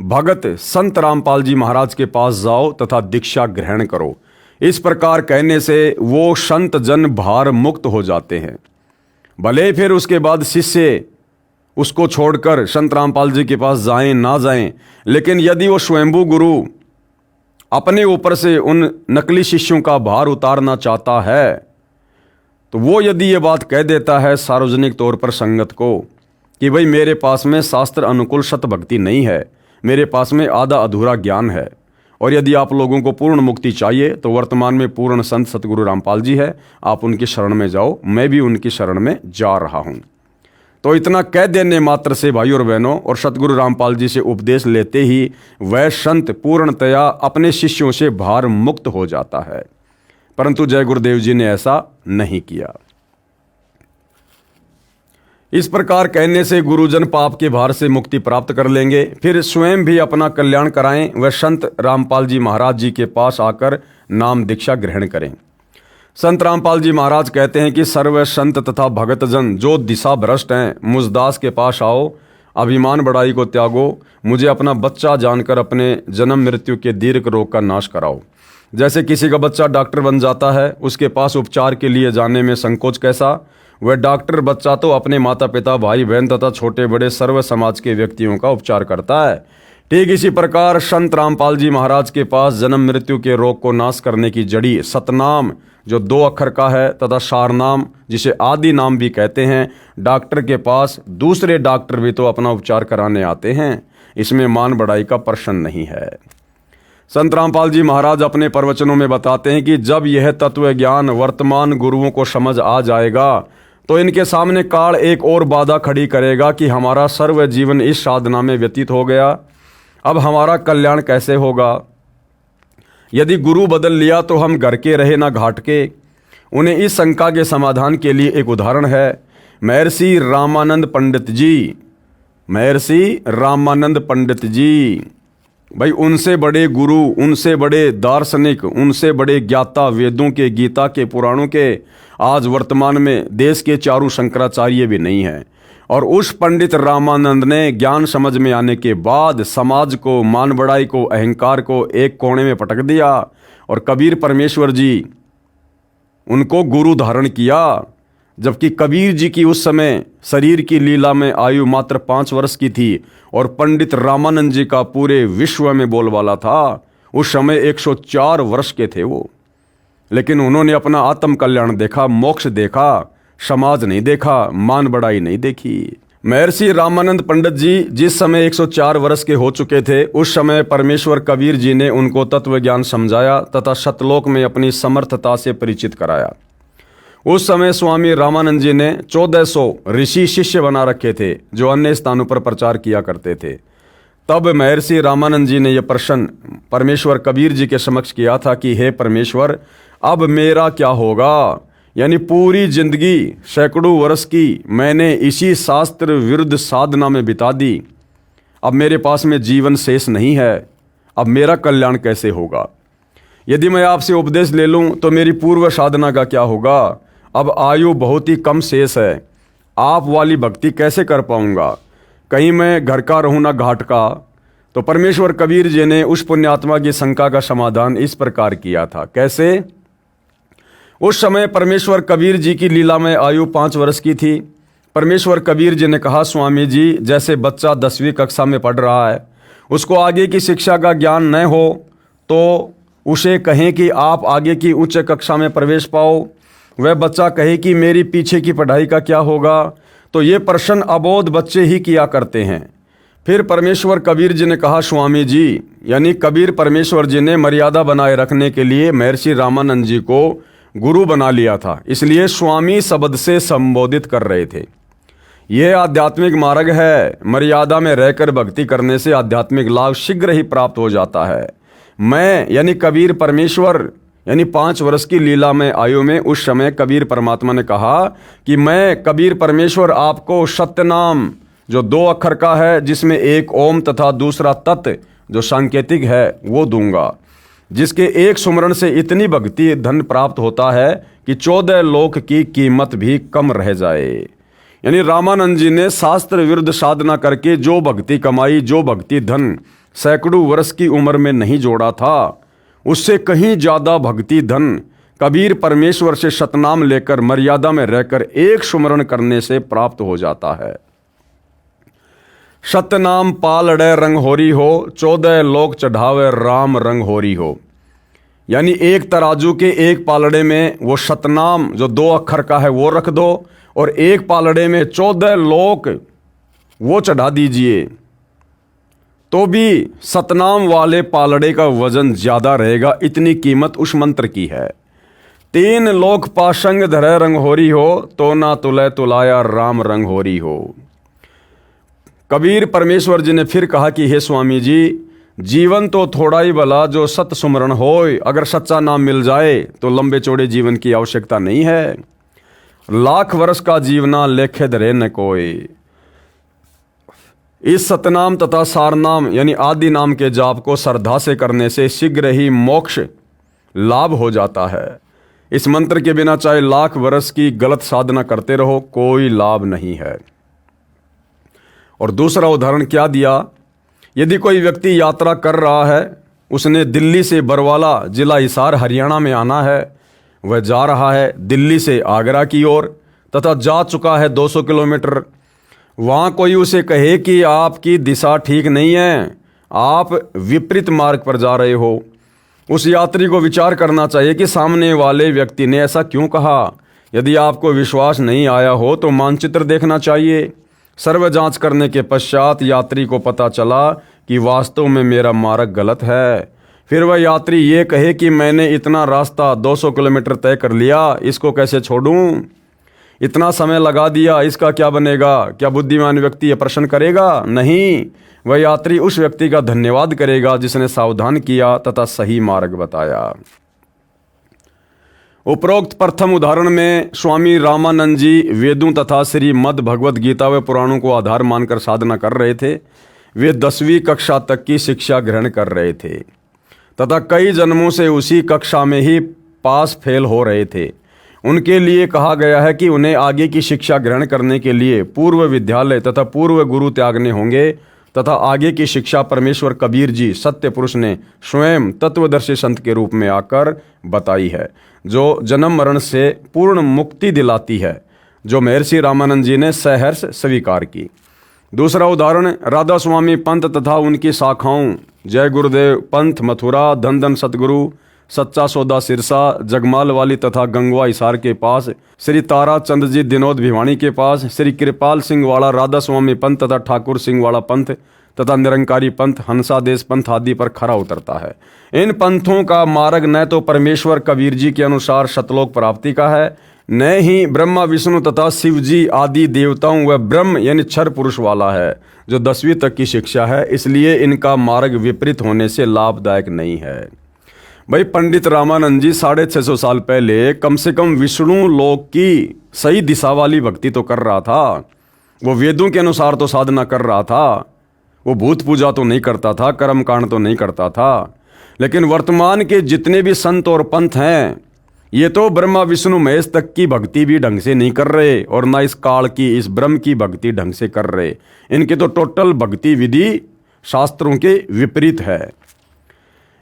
Speaker 1: भगत संत रामपाल जी महाराज के पास जाओ तथा दीक्षा ग्रहण करो। इस प्रकार कहने से वो संत जन भार मुक्त हो जाते हैं। भले फिर उसके बाद शिष्य उसको छोड़कर संत रामपाल जी के पास जाएं ना जाएं, लेकिन यदि वो स्वयंभू गुरु अपने ऊपर से उन नकली शिष्यों का भार उतारना चाहता है तो वो यदि ये बात कह देता है सार्वजनिक तौर पर संगत को कि भाई मेरे पास में शास्त्र अनुकूल सत भक्ति नहीं है, मेरे पास में आधा अधूरा ज्ञान है, और यदि आप लोगों को पूर्ण मुक्ति चाहिए तो वर्तमान में पूर्ण संत सतगुरु रामपाल जी है, आप उनकी शरण में जाओ, मैं भी उनकी शरण में जा रहा हूँ। तो इतना कह देने मात्र से भाई और बहनों और सतगुरु रामपाल जी से उपदेश लेते ही वह संत पूर्णतया अपने शिष्यों से भार मुक्त हो जाता है। परंतु जय गुरुदेव जी ने ऐसा नहीं किया। इस प्रकार कहने से गुरुजन पाप के भार से मुक्ति प्राप्त कर लेंगे, फिर स्वयं भी अपना कल्याण कराएं। वह संत रामपाल जी महाराज जी के पास आकर नाम दीक्षा ग्रहण करें। संत रामपाल जी महाराज कहते हैं कि सर्व संत तथा भगतजन जो दिशा भ्रष्ट हैं, मुझदास के पास आओ, अभिमान बड़ाई को त्यागो, मुझे अपना बच्चा जानकर अपने जन्म मृत्यु के दीर्घ रोग का नाश कराओ। जैसे किसी का बच्चा डॉक्टर बन जाता है, उसके पास उपचार के लिए जाने में संकोच कैसा, वह डॉक्टर बच्चा तो अपने माता पिता भाई बहन तथा छोटे बड़े सर्व समाज के व्यक्तियों का उपचार करता है। ठीक इसी प्रकार संत रामपाल जी महाराज के पास जन्म मृत्यु के रोग को नाश करने की जड़ी सतनाम जो 2 अक्षर का है तथा सारनाम जिसे आदि नाम भी कहते हैं, डॉक्टर के पास दूसरे डॉक्टर भी तो अपना उपचार कराने आते हैं। इसमें मान बढ़ाई का प्रश्न नहीं है। संत रामपाल जी महाराज अपने प्रवचनों में बताते हैं कि जब यह तत्व ज्ञान वर्तमान गुरुओं को समझ आ जाएगा तो इनके सामने काल एक और बाधा खड़ी करेगा कि हमारा सर्व जीवन इस साधना में व्यतीत हो गया, अब हमारा कल्याण कैसे होगा। यदि गुरु बदल लिया तो हम घर के रहे ना घाट के। उन्हें इस शंका के समाधान के लिए एक उदाहरण है। महर्षि रामानंद पंडित जी, महर्षि रामानंद पंडित जी, भाई उनसे बड़े गुरु, उनसे बड़े दार्शनिक, उनसे बड़े ज्ञाता वेदों के, गीता के, पुराणों के आज वर्तमान में देश के चारों शंकराचार्य भी नहीं हैं। और उस पंडित रामानंद ने ज्ञान समझ में आने के बाद समाज को, मान बढ़ाई को, अहंकार को एक कोने में पटक दिया और कबीर परमेश्वर जी उनको गुरु धारण किया। जबकि कबीर जी की उस समय शरीर की लीला में आयु मात्र 5 वर्ष की थी और पंडित रामानंद जी का पूरे विश्व में बोलबाला था। उस समय 104 वर्ष के थे वो, लेकिन उन्होंने अपना आत्म कल्याण देखा, मोक्ष देखा, समाज नहीं देखा, मान बढ़ाई नहीं देखी। महर्षि रामानंद पंडित जी जिस समय 104 वर्ष के हो चुके थे, उस समय परमेश्वर कबीर जी ने उनको तत्व ज्ञान समझाया तथा सतलोक में अपनी समर्थता से परिचित कराया। उस समय स्वामी रामानंद जी ने 1400 ऋषि शिष्य बना रखे थे जो अन्य स्थानों पर प्रचार किया करते थे। तब महर्षि रामानंद जी ने यह प्रश्न परमेश्वर कबीर जी के समक्ष किया था कि हे परमेश्वर, अब मेरा क्या होगा। यानी पूरी जिंदगी सैकड़ों वर्ष की मैंने इसी शास्त्र विरुद्ध साधना में बिता दी, अब मेरे पास में जीवन शेष नहीं है, अब मेरा कल्याण कैसे होगा। यदि मैं आपसे उपदेश ले लूं तो मेरी पूर्व साधना का क्या होगा। अब आयु बहुत ही कम शेष है, आप वाली भक्ति कैसे कर पाऊंगा, कहीं मैं घर का रहूं ना घाट का। तो परमेश्वर कबीर जी ने उस पुण्यात्मा की शंका का समाधान इस प्रकार किया था। कैसे? उस समय परमेश्वर कबीर जी की लीला में आयु 5 वर्ष की थी। परमेश्वर कबीर जी ने कहा, स्वामी जी, जैसे बच्चा 10वीं कक्षा में पढ़ रहा है, उसको आगे की शिक्षा का ज्ञान न हो तो उसे कहें कि आप आगे की उच्च कक्षा में प्रवेश पाओ, वह बच्चा कहे कि मेरी पीछे की पढ़ाई का क्या होगा। तो ये प्रश्न अबोध बच्चे ही किया करते हैं। फिर परमेश्वर कबीर जी ने कहा, स्वामी जी, यानी कबीर परमेश्वर जी ने मर्यादा बनाए रखने के लिए महर्षि रामानंद जी को गुरु बना लिया था, इसलिए स्वामी शब्द से संबोधित कर रहे थे। यह आध्यात्मिक मार्ग है। मर्यादा में रहकर भक्ति करने से आध्यात्मिक लाभ शीघ्र ही प्राप्त हो जाता है। मैं यानी कबीर परमेश्वर यानी 5 वर्ष की लीला में आयु में उस समय कबीर परमात्मा ने कहा कि मैं कबीर परमेश्वर आपको सत्य नाम जो 2 अक्षर का है, जिसमें एक ओम तथा दूसरा तत् जो सांकेतिक है, वो दूंगा, जिसके एक सुमरण से इतनी भक्ति धन प्राप्त होता है कि 14 लोक की कीमत भी कम रह जाए। यानी रामानंद जी ने शास्त्र विरुद्ध साधना करके जो भक्ति कमाई, जो भक्ति धन सैकड़ों वर्ष की उम्र में नहीं जोड़ा था, उससे कहीं ज्यादा भक्ति धन कबीर परमेश्वर से सतनाम लेकर मर्यादा में रहकर एक सुमरण करने से प्राप्त हो जाता है। सतनाम पालड़े रंग होरी हो, 14 लोक चढ़ावे राम रंग होरी हो। यानी एक तराजू के एक पालड़े में वो सतनाम जो 2 अक्षर का है वो रख दो, और एक पालड़े में 14 लोक वो चढ़ा दीजिए, तो भी सतनाम वाले पालड़े का वजन ज्यादा रहेगा। इतनी कीमत उस मंत्र की है। 3 लोक पाशंग धरे रंग होरी हो, तो ना तुले तुलाया राम रंग होरी हो। कबीर परमेश्वर जी ने फिर कहा कि हे स्वामी जी, जीवन तो थोड़ा ही भला जो सत सुमरण होय, अगर सच्चा नाम मिल जाए तो लंबे चौड़े जीवन की आवश्यकता नहीं है। लाख वर्ष का जीवना लेखे धरे न कोई। इस सतनाम तथा सारनाम यानी आदि नाम के जाप को श्रद्धा से करने से शीघ्र ही मोक्ष लाभ हो जाता है। इस मंत्र के बिना चाहे लाख वर्ष की गलत साधना करते रहो, कोई लाभ नहीं है। और दूसरा उदाहरण क्या दिया, यदि कोई व्यक्ति यात्रा कर रहा है, उसने दिल्ली से बरवाला जिला हिसार हरियाणा में आना है, वह जा रहा है दिल्ली से आगरा की ओर तथा जा चुका है 200 किलोमीटर। वहाँ कोई उसे कहे कि आपकी दिशा ठीक नहीं है, आप विपरीत मार्ग पर जा रहे हो, उस यात्री को विचार करना चाहिए कि सामने वाले व्यक्ति ने ऐसा क्यों कहा। यदि आपको विश्वास नहीं आया हो तो मानचित्र देखना चाहिए। सर्व जांच करने के पश्चात यात्री को पता चला कि वास्तव में मेरा मार्ग गलत है। फिर वह यात्री ये कहे कि मैंने इतना रास्ता 200 किलोमीटर तय कर लिया, इसको कैसे छोड़ूं, इतना समय लगा दिया, इसका क्या बनेगा। क्या बुद्धिमान व्यक्ति यह प्रश्न करेगा? नहीं, वह यात्री उस व्यक्ति का धन्यवाद करेगा जिसने सावधान किया तथा सही मार्ग बताया। उपरोक्त प्रथम उदाहरण में स्वामी रामानंद जी वेदों तथा श्रीमद् भगवद गीता व पुराणों को आधार मानकर साधना कर रहे थे। वे 10वीं कक्षा तक की शिक्षा ग्रहण कर रहे थे तथा कई जन्मों से उसी कक्षा में ही पास फेल हो रहे थे। उनके लिए कहा गया है कि उन्हें आगे की शिक्षा ग्रहण करने के लिए पूर्व विद्यालय तथा पूर्व गुरु त्यागने होंगे तथा आगे की शिक्षा परमेश्वर कबीर जी सत्य पुरुष ने स्वयं तत्वदर्शी संत के रूप में आकर बताई है, जो जन्म मरण से पूर्ण मुक्ति दिलाती है, जो महर्षि रामानंद जी ने सहर्ष स्वीकार की। दूसरा उदाहरण राधा स्वामी पंथ तथा उनकी शाखाओं जय गुरुदेव पंथ मथुरा, धन धन सतगुरु, सच्चा सौदा सिरसा, जगमाल वाली तथा गंगवा हिसार के पास, श्री तारा चंद जी दिनोद भिवानी के पास, श्री कृपाल सिंह वाला राधा स्वामी पंथ तथा ठाकुर सिंह वाला पंथ तथा निरंकारी पंथ, हंसादेश पंथ आदि पर खरा उतरता है। इन पंथों का मार्ग न तो परमेश्वर कबीर जी के अनुसार सतलोक प्राप्ति का है, न ही ब्रह्मा विष्णु तथा शिव जी आदि देवताओं व ब्रह्म यानी क्षर पुरुष वाला है, जो 10वीं तक की शिक्षा है। इसलिए इनका मार्ग विपरीत होने से लाभदायक नहीं है। भाई पंडित रामानंद जी 650 साल पहले कम से कम विष्णु लोक की सही दिशा वाली भक्ति तो कर रहा था। वो वेदों के अनुसार तो साधना कर रहा था, वो भूत पूजा तो नहीं करता था, कर्म कांड तो नहीं करता था। लेकिन वर्तमान के जितने भी संत और पंथ हैं, ये तो ब्रह्मा विष्णु महेश तक की भक्ति भी ढंग से नहीं कर रहे और ना इस काल की इस ब्रह्म की भक्ति ढंग से कर रहे। इनके तो टोटल भक्ति विधि शास्त्रों के विपरीत है।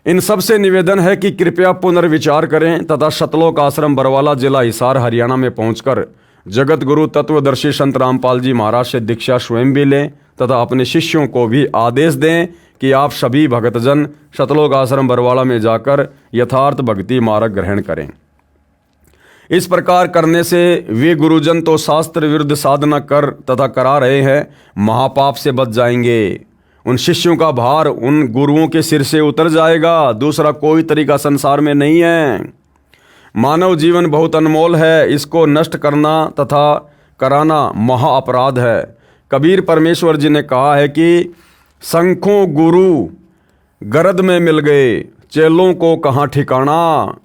Speaker 1: इन सब से निवेदन है कि कृपया पुनर्विचार करें तथा सतलोक आश्रम बरवाला जिला हिसार हरियाणा में पहुंचकर जगत गुरु तत्वदर्शी संत रामपाल जी महाराज से दीक्षा स्वयं भी लें तथा अपने शिष्यों को भी आदेश दें कि आप सभी भक्तजन सतलोक आश्रम बरवाला में जाकर यथार्थ भक्ति मार्ग ग्रहण करें। इस प्रकार करने से वे गुरुजन तो शास्त्र विरुद्ध साधना कर तथा करा रहे हैं, महापाप से बच जाएंगे। उन शिष्यों का भार उन गुरुओं के सिर से उतर जाएगा। दूसरा कोई तरीका संसार में नहीं है। मानव जीवन बहुत अनमोल है, इसको नष्ट करना तथा कराना महा अपराध है। कबीर परमेश्वर जी ने कहा है कि संखों गुरु गरद में मिल गए, चेलों को कहाँ ठिकाना,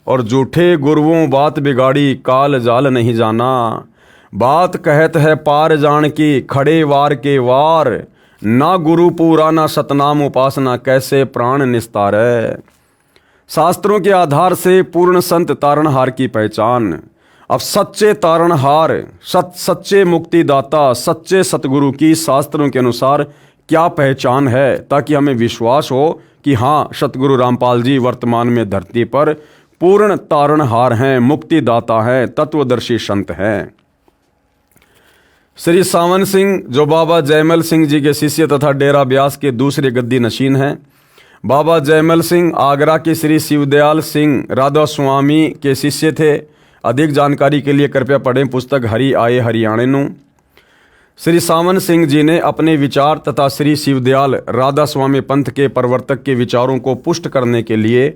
Speaker 1: और झूठे गुरुओं बात बिगाड़ी, काल जाल नहीं जाना। बात कहत है पार जान की, खड़े वार के वार, ना गुरु पूरा ना सतनाम उपासना, कैसे प्राण निस्तार है। शास्त्रों के आधार से पूर्ण संत तारणहार की पहचान। अब सच्चे तारणहार, सच्चे मुक्तिदाता, सच्चे सतगुरु की शास्त्रों के अनुसार क्या पहचान है, ताकि हमें विश्वास हो कि हाँ, सतगुरु रामपाल जी वर्तमान में धरती पर पूर्ण तारणहार हैं, मुक्तिदाता हैं, तत्वदर्शी संत हैं। श्री सावन सिंह जो बाबा जयमल सिंह जी के शिष्य तथा डेरा ब्यास के दूसरे गद्दी नशीन हैं। बाबा जयमल सिंह आगरा के श्री शिवदयाल सिंह राधा स्वामी के शिष्य थे। अधिक जानकारी के लिए कृपया पढ़ें पुस्तक हरि आए हरियाणे नू। श्री सावन सिंह जी ने अपने विचार तथा श्री शिवदयाल राधा स्वामी पंथ के प्रवर्तक के विचारों को पुष्ट करने के लिए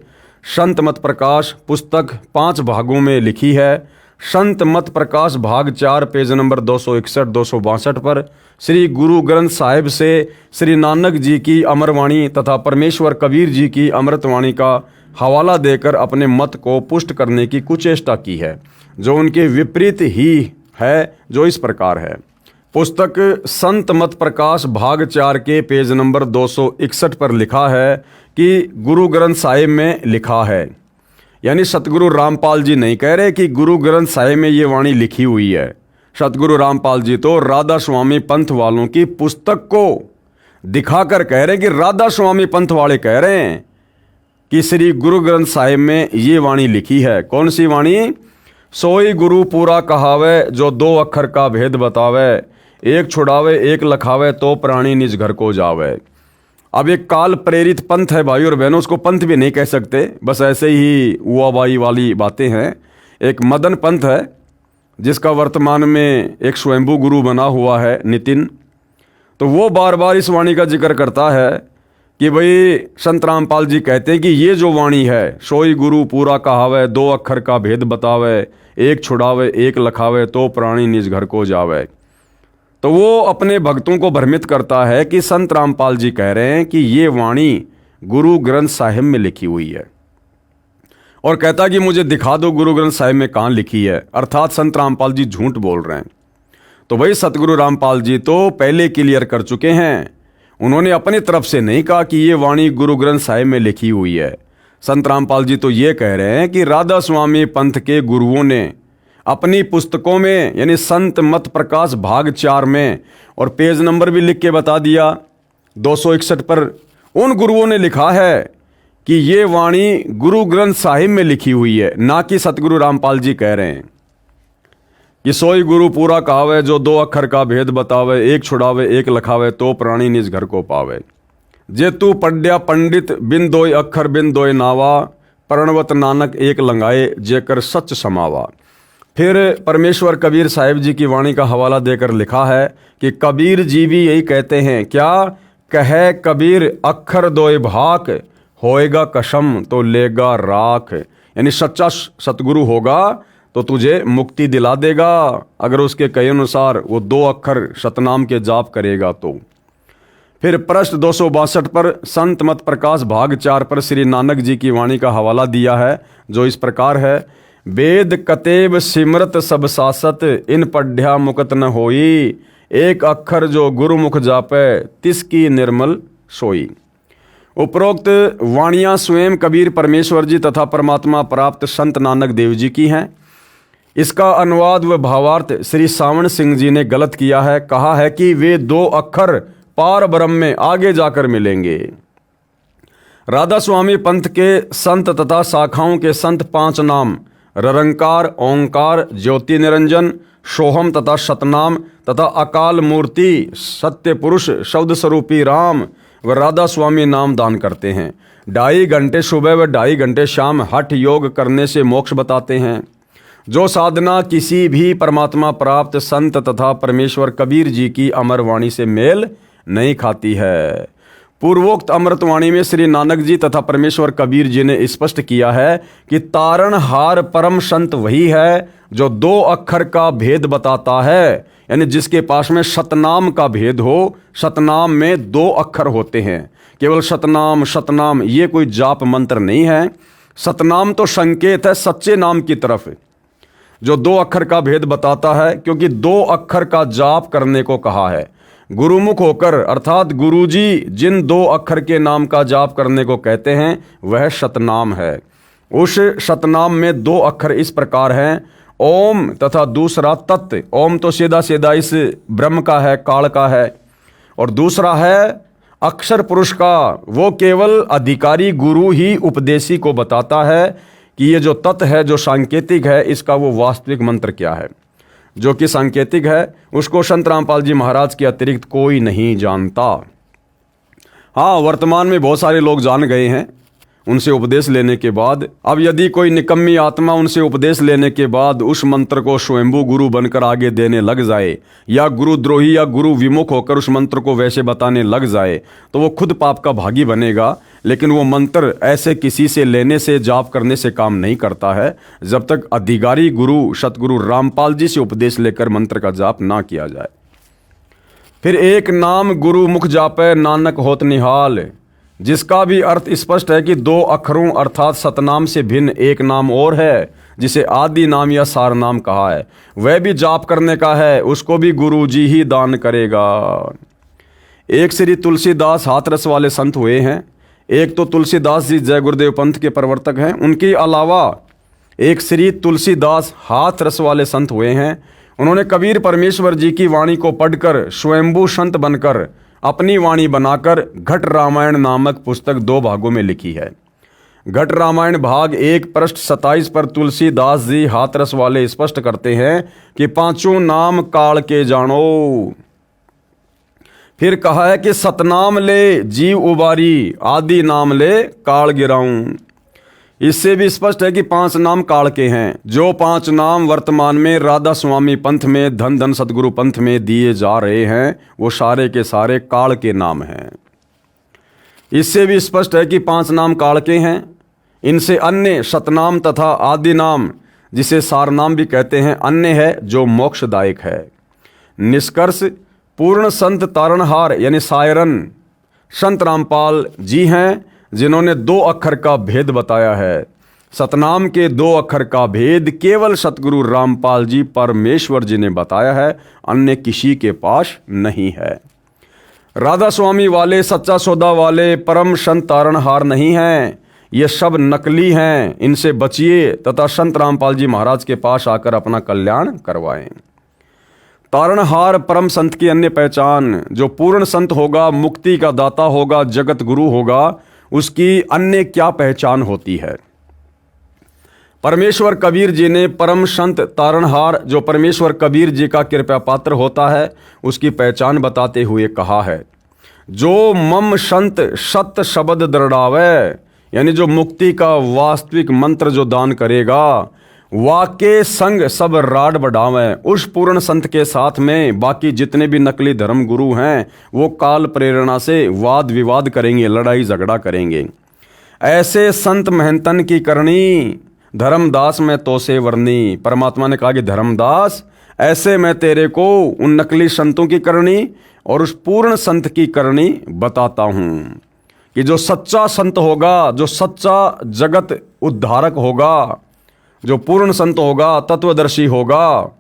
Speaker 1: संत मत प्रकाश पुस्तक 5 भागों में लिखी है। संत मत प्रकाश भाग 4 पेज नंबर 261-262 पर श्री गुरु ग्रंथ साहिब से श्री नानक जी की अमरवाणी तथा परमेश्वर कबीर जी की अमृतवाणी का हवाला देकर अपने मत को पुष्ट करने की कुचेष्टा की है, जो उनके विपरीत ही है, जो इस प्रकार है। पुस्तक संत मत प्रकाश भाग 4 के पेज नंबर 261 पर लिखा है कि गुरु ग्रंथ साहिब में लिखा है, यानी सतगुरु रामपाल जी नहीं कह रहे कि गुरु ग्रंथ साहिब में ये वाणी लिखी हुई है। सतगुरु रामपाल जी तो राधा स्वामी पंथ वालों की पुस्तक को दिखाकर कह रहे हैं कि राधा स्वामी पंथ वाले कह रहे हैं कि श्री गुरु ग्रंथ साहिब में ये वाणी लिखी है। कौन सी वाणी? सोई गुरु पूरा कहावे, जो 2 अक्षर का भेद बतावे, एक छुड़ावे एक लखावे, तो प्राणी निज घर को जावे। अब एक काल प्रेरित पंथ है भाई और बहनों, उसको पंथ भी नहीं कह सकते, बस ऐसे ही हुआबाई वाली बातें हैं। एक मदन पंथ है जिसका वर्तमान में एक स्वयंभू गुरु बना हुआ है नितिन, तो वो बार बार इस वाणी का जिक्र करता है कि भाई संत रामपाल जी कहते हैं कि ये जो वाणी है, सोई गुरु पूरा कहावे, 2 अक्षर का भेद बतावे, एक छुड़ावे एक लखावे, तो प्राणी निज घर को जावे। तो वो अपने भक्तों को भ्रमित करता है कि संत रामपाल जी कह रहे हैं कि ये वाणी गुरु ग्रंथ साहिब में लिखी हुई है, और कहता कि मुझे दिखा दो गुरु ग्रंथ साहिब में कहाँ लिखी है, अर्थात संत रामपाल जी झूठ बोल रहे हैं। तो भाई सतगुरु रामपाल जी तो पहले क्लियर कर चुके हैं, उन्होंने अपनी तरफ से नहीं कहा कि ये वाणी गुरु ग्रंथ साहिब में लिखी हुई है। संत रामपाल जी तो ये कह रहे हैं कि राधा स्वामी पंथ के गुरुओं ने अपनी पुस्तकों में, यानी संत मत प्रकाश भाग 4 में, और पेज नंबर भी लिख के बता दिया 261 पर, उन गुरुओं ने लिखा है कि ये वाणी गुरु ग्रंथ साहिब में लिखी हुई है, ना कि सतगुरु रामपाल जी कह रहे हैं कि सोई गुरु पूरा कहावे, जो 2 अक्षर का भेद बतावे, एक छुड़ावे एक लखावे, तो प्राणी निज घर को पावे। जे तू पढ़्या पंडित बिन 2 अक्षर बिन 2 नावा, प्रणवत नानक एक लंगाए, जेकर सच समावा। फिर परमेश्वर कबीर साहिब जी की वाणी का हवाला देकर लिखा है कि कबीर जी भी यही कहते हैं, क्या कहे कबीर अक्षर 2 भाक, होएगा कसम तो लेगा राख। यानी सच्चा सतगुरु होगा तो तुझे मुक्ति दिला देगा, अगर उसके कहे अनुसार वो 2 अक्षर सतनाम के जाप करेगा तो। फिर पृष्ठ 262 पर संत मत प्रकाश भाग 4 पर श्री नानक जी की वाणी का हवाला दिया है, जो इस प्रकार है, वेद कतेब सिमरत सब सासत, इन पढ़्या मुकत न होई, एक अक्षर जो गुरुमुख जापे, तिसकी निर्मल सोई। उपरोक्त वाणियाँ स्वयं कबीर परमेश्वर जी तथा परमात्मा प्राप्त संत नानक देव जी की हैं। इसका अनुवाद व भावार्थ श्री सावन सिंह जी ने गलत किया है, कहा है कि वे 2 अक्षर पार ब्रह्म में आगे जाकर मिलेंगे। राधा स्वामी पंथ के संत तथा शाखाओं के संत 5 नाम ररंकार, ओंकार, ज्योति निरंजन, सोहम तथा सतनाम तथा अकाल मूर्ति, सत्य पुरुष, शब्द स्वरूपी राम व राधा स्वामी नाम दान करते हैं। 2.5 घंटे सुबह व 2.5 घंटे शाम हठ योग करने से मोक्ष बताते हैं। जो साधना किसी भी परमात्मा प्राप्त संत तथा परमेश्वर कबीर जी की अमर वाणी से मेल नहीं खाती है। पूर्वोक्त अमृतवाणी में श्री नानक जी तथा परमेश्वर कबीर जी ने स्पष्ट किया है कि तारणहार परम संत वही है जो 2 अक्षर का भेद बताता है, यानी जिसके पास में शतनाम का भेद हो। शतनाम में 2 अक्षर होते हैं। केवल शतनाम शतनाम ये कोई जाप मंत्र नहीं है। शतनाम तो संकेत है सच्चे नाम की तरफ, जो 2 अक्षर का भेद बताता है, क्योंकि 2 अक्षर का जाप करने को कहा है। गुरुमुख होकर अर्थात गुरुजी जिन 2 अक्षर के नाम का जाप करने को कहते हैं वह शतनाम है। उस शतनाम में 2 अक्षर इस प्रकार हैं, ओम तथा दूसरा तत्। ओम तो सीधा सीधा इस ब्रह्म का है, काल का है, और दूसरा है अक्षर पुरुष का। वो केवल अधिकारी गुरु ही उपदेशी को बताता है कि ये जो तत् है, जो सांकेतिक है, इसका वो वास्तविक मंत्र क्या है। जो कि सांकेतिक है उसको संत रामपाल जी महाराज के अतिरिक्त कोई नहीं जानता। हाँ, वर्तमान में बहुत सारे लोग जान गए हैं उनसे उपदेश लेने के बाद। अब यदि कोई निकम्मी आत्मा उनसे उपदेश लेने के बाद उस मंत्र को स्वयंभू गुरु बनकर आगे देने लग जाए, या गुरुद्रोही या गुरु विमुख होकर उस मंत्र को वैसे बताने लग जाए, तो वो खुद पाप का भागी बनेगा। लेकिन वो मंत्र ऐसे किसी से लेने से, जाप करने से काम नहीं करता है, जब तक अधिकारी गुरु सतगुरु रामपाल जी से उपदेश लेकर मंत्र का जाप ना किया जाए। फिर एक नाम गुरु मुख जापे नानक होत निहाल, जिसका भी अर्थ स्पष्ट है कि 2 अक्षरों अर्थात सतनाम से भिन्न एक नाम और है, जिसे आदि नाम या सार नाम कहा है। वह भी जाप करने का है, उसको भी गुरु जी ही दान करेगा। एक श्री तुलसीदास हाथरस वाले संत हुए हैं। एक तो तुलसीदास जी जय गुरुदेव पंथ के प्रवर्तक हैं, उनके अलावा एक श्री तुलसीदास हाथरस वाले संत हुए हैं। उन्होंने कबीर परमेश्वर जी की वाणी को पढ़कर स्वयंभू संत बनकर अपनी वाणी बनाकर घट रामायण नामक पुस्तक 2 भागों में लिखी है। घट रामायण भाग 1 पृष्ठ 27 पर तुलसीदास जी हाथरस वाले स्पष्ट करते हैं कि 5 नाम काल के जानो। फिर कहा है कि सतनाम ले जीव उबारी, आदि नाम ले काल गिराऊं। इससे भी स्पष्ट है कि 5 नाम काल के हैं। जो 5 नाम वर्तमान में राधा स्वामी पंथ में, धन धन सतगुरु पंथ में दिए जा रहे हैं, वो सारे के सारे काल के नाम हैं। इससे भी स्पष्ट है कि 5 नाम काल के हैं। इनसे अन्य शतनाम तथा आदि नाम, जिसे सार नाम भी कहते हैं, अन्य है जो मोक्षदायक है। निष्कर्ष, पूर्ण संत तारणहार यानी सायरन संत रामपाल जी हैं, जिन्होंने 2 अक्षर का भेद बताया है। सतनाम के 2 अक्षर का भेद केवल सतगुरु रामपाल जी परमेश्वर जी ने बताया है, अन्य किसी के पास नहीं है। राधा स्वामी वाले, सच्चा सौदा वाले परम संत तारणहार नहीं हैं। ये सब नकली हैं। इनसे बचिए तथा संत रामपाल जी महाराज के पास आकर अपना कल्याण करवाएं। तारणहार परम संत की अन्य पहचान, जो पूर्ण संत होगा, मुक्ति का दाता होगा, जगत गुरु होगा, उसकी अन्य क्या पहचान होती है। परमेश्वर कबीर जी ने परम संत तारणहार, जो परमेश्वर कबीर जी का कृपा पात्र होता है, उसकी पहचान बताते हुए कहा है, जो मम संत सत शब्द दृढ़ावे, यानी जो मुक्ति का वास्तविक मंत्र जो दान करेगा, वाके संग सब राड बढ़ावें। उस पूर्ण संत के साथ में बाकी जितने भी नकली धर्म गुरु हैं, वो काल प्रेरणा से वाद विवाद करेंगे, लड़ाई झगड़ा करेंगे। ऐसे संत महंतन की करनी, धर्मदास में तो से वर्णी। परमात्मा ने कहा कि धर्मदास, ऐसे मैं तेरे को उन नकली संतों की करनी और उस पूर्ण संत की करनी बताता हूँ, कि जो सच्चा संत होगा, जो सच्चा जगत उद्धारक होगा, जो पूर्ण संत होगा, तत्वदर्शी होगा,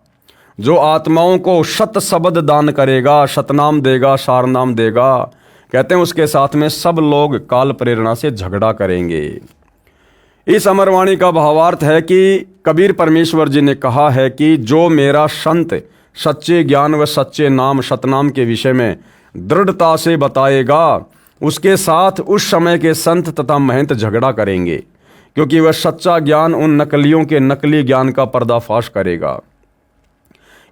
Speaker 1: जो आत्माओं को शत शब्द दान करेगा, शतनाम देगा, सार नाम देगा, कहते हैं उसके साथ में सब लोग काल प्रेरणा से झगड़ा करेंगे। इस अमरवाणी का भावार्थ है कि कबीर परमेश्वर जी ने कहा है कि जो मेरा संत सच्चे ज्ञान व सच्चे नाम सतनाम के विषय में दृढ़ता से बताएगा, उसके साथ उस समय के संत तथा महंत झगड़ा करेंगे, क्योंकि वह सच्चा ज्ञान उन नकलियों के नकली ज्ञान का पर्दाफाश करेगा।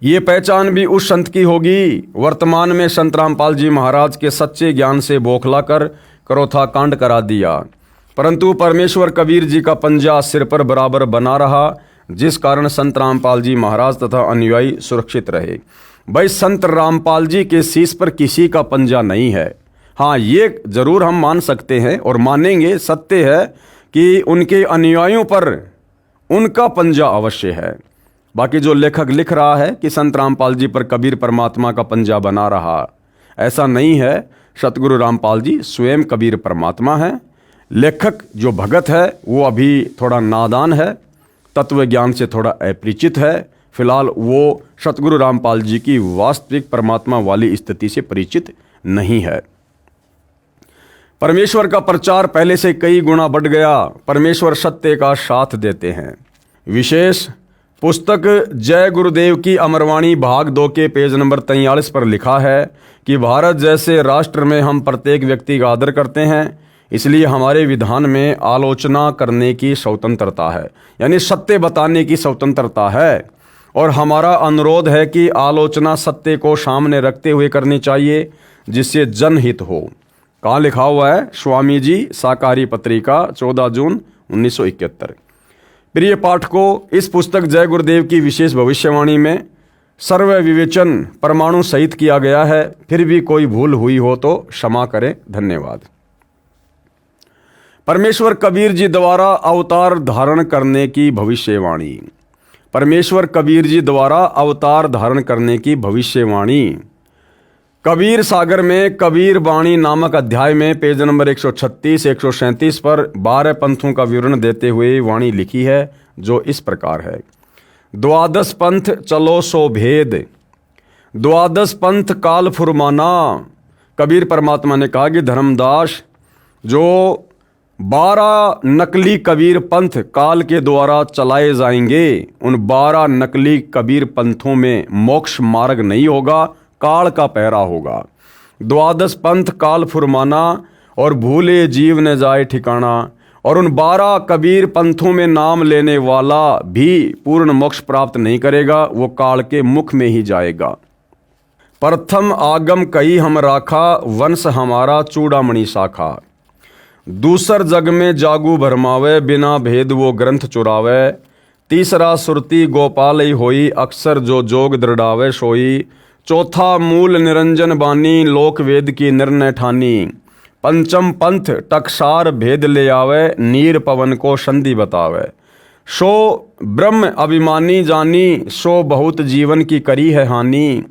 Speaker 1: ये पहचान भी उस संत की होगी। वर्तमान में संत रामपाल जी महाराज के सच्चे ज्ञान से बौखला कर करोथा कांड करा दिया, परंतु परमेश्वर कबीर जी का पंजा सिर पर बराबर बना रहा, जिस कारण संत रामपाल जी महाराज तथा अनुयायी सुरक्षित रहे। भाई, संत रामपाल जी के शीश पर किसी का पंजा नहीं है। हाँ, ये जरूर हम मान सकते हैं और मानेंगे, सत्य है कि उनके अनुयायियों पर उनका पंजा अवश्य है। बाकी जो लेखक लिख रहा है कि संत रामपाल जी पर कबीर परमात्मा का पंजा बना रहा, ऐसा नहीं है। सतगुरु रामपाल जी स्वयं कबीर परमात्मा है। लेखक जो भगत है वो अभी थोड़ा नादान है, तत्व ज्ञान से थोड़ा अपरिचित है। फिलहाल वो सतगुरु रामपाल जी की वास्तविक परमात्मा वाली स्थिति से परिचित नहीं है। परमेश्वर का प्रचार पहले से कई गुना बढ़ गया। परमेश्वर सत्य का साथ देते हैं। विशेष पुस्तक जय गुरुदेव की अमरवाणी भाग 2 के पेज नंबर 43 पर लिखा है कि भारत जैसे राष्ट्र में हम प्रत्येक व्यक्ति का आदर करते हैं, इसलिए हमारे विधान में आलोचना करने की स्वतंत्रता है, यानी सत्य बताने की स्वतंत्रता है। और हमारा अनुरोध है कि आलोचना सत्य को सामने रखते हुए करनी चाहिए, जिससे जनहित हो। कहाँ लिखा हुआ है? स्वामी जी, साकारी पत्रिका, 14 जून 1971। प्रिय पाठकों, इस पुस्तक जय गुरुदेव की विशेष भविष्यवाणी में सर्व विवेचन परमाणु सहित किया गया है। फिर भी कोई भूल हुई हो तो क्षमा करें। धन्यवाद। परमेश्वर कबीर जी द्वारा अवतार धारण करने की भविष्यवाणी। परमेश्वर कबीर जी द्वारा अवतार धारण करने की भविष्यवाणी। कबीर सागर में कबीर वाणी नामक अध्याय में पेज नंबर 136-137 पर 12 पंथों का विवरण देते हुए वाणी लिखी है, जो इस प्रकार है। द्वादश पंथ चलो सो भेद, द्वादश पंथ काल फुरमाना। कबीर परमात्मा ने कहा कि धर्मदास, जो 12 नकली कबीर पंथ काल के द्वारा चलाए जाएंगे, उन 12 नकली कबीर पंथों में मोक्ष मार्ग नहीं होगा, काल का पहरा होगा। द्वादश पंथ काल फुरमाना और भूले जीव न जाए ठिकाना। और उन 12 कबीर पंथों में नाम लेने वाला भी पूर्ण मोक्ष प्राप्त नहीं करेगा, वो काल के मुख में ही जाएगा। प्रथम आगम कही हम राखा, वंश हमारा चूड़ामणि शाखा। दूसर जग में जागू भरमावे, बिना भेद वो ग्रंथ चुरावे। तीसरा सुरती गोपाल ही होई, अक्सर जो जोग दृढ़ावे सोई। चौथा मूल निरंजन बानी, लोक वेद की निर्णय ठानी। पंचम पंथ टकसार भेद ले आवे, नीर पवन को संधि बतावे। सो ब्रह्म अभिमानी जानी, सो बहुत जीवन की करी है हानि।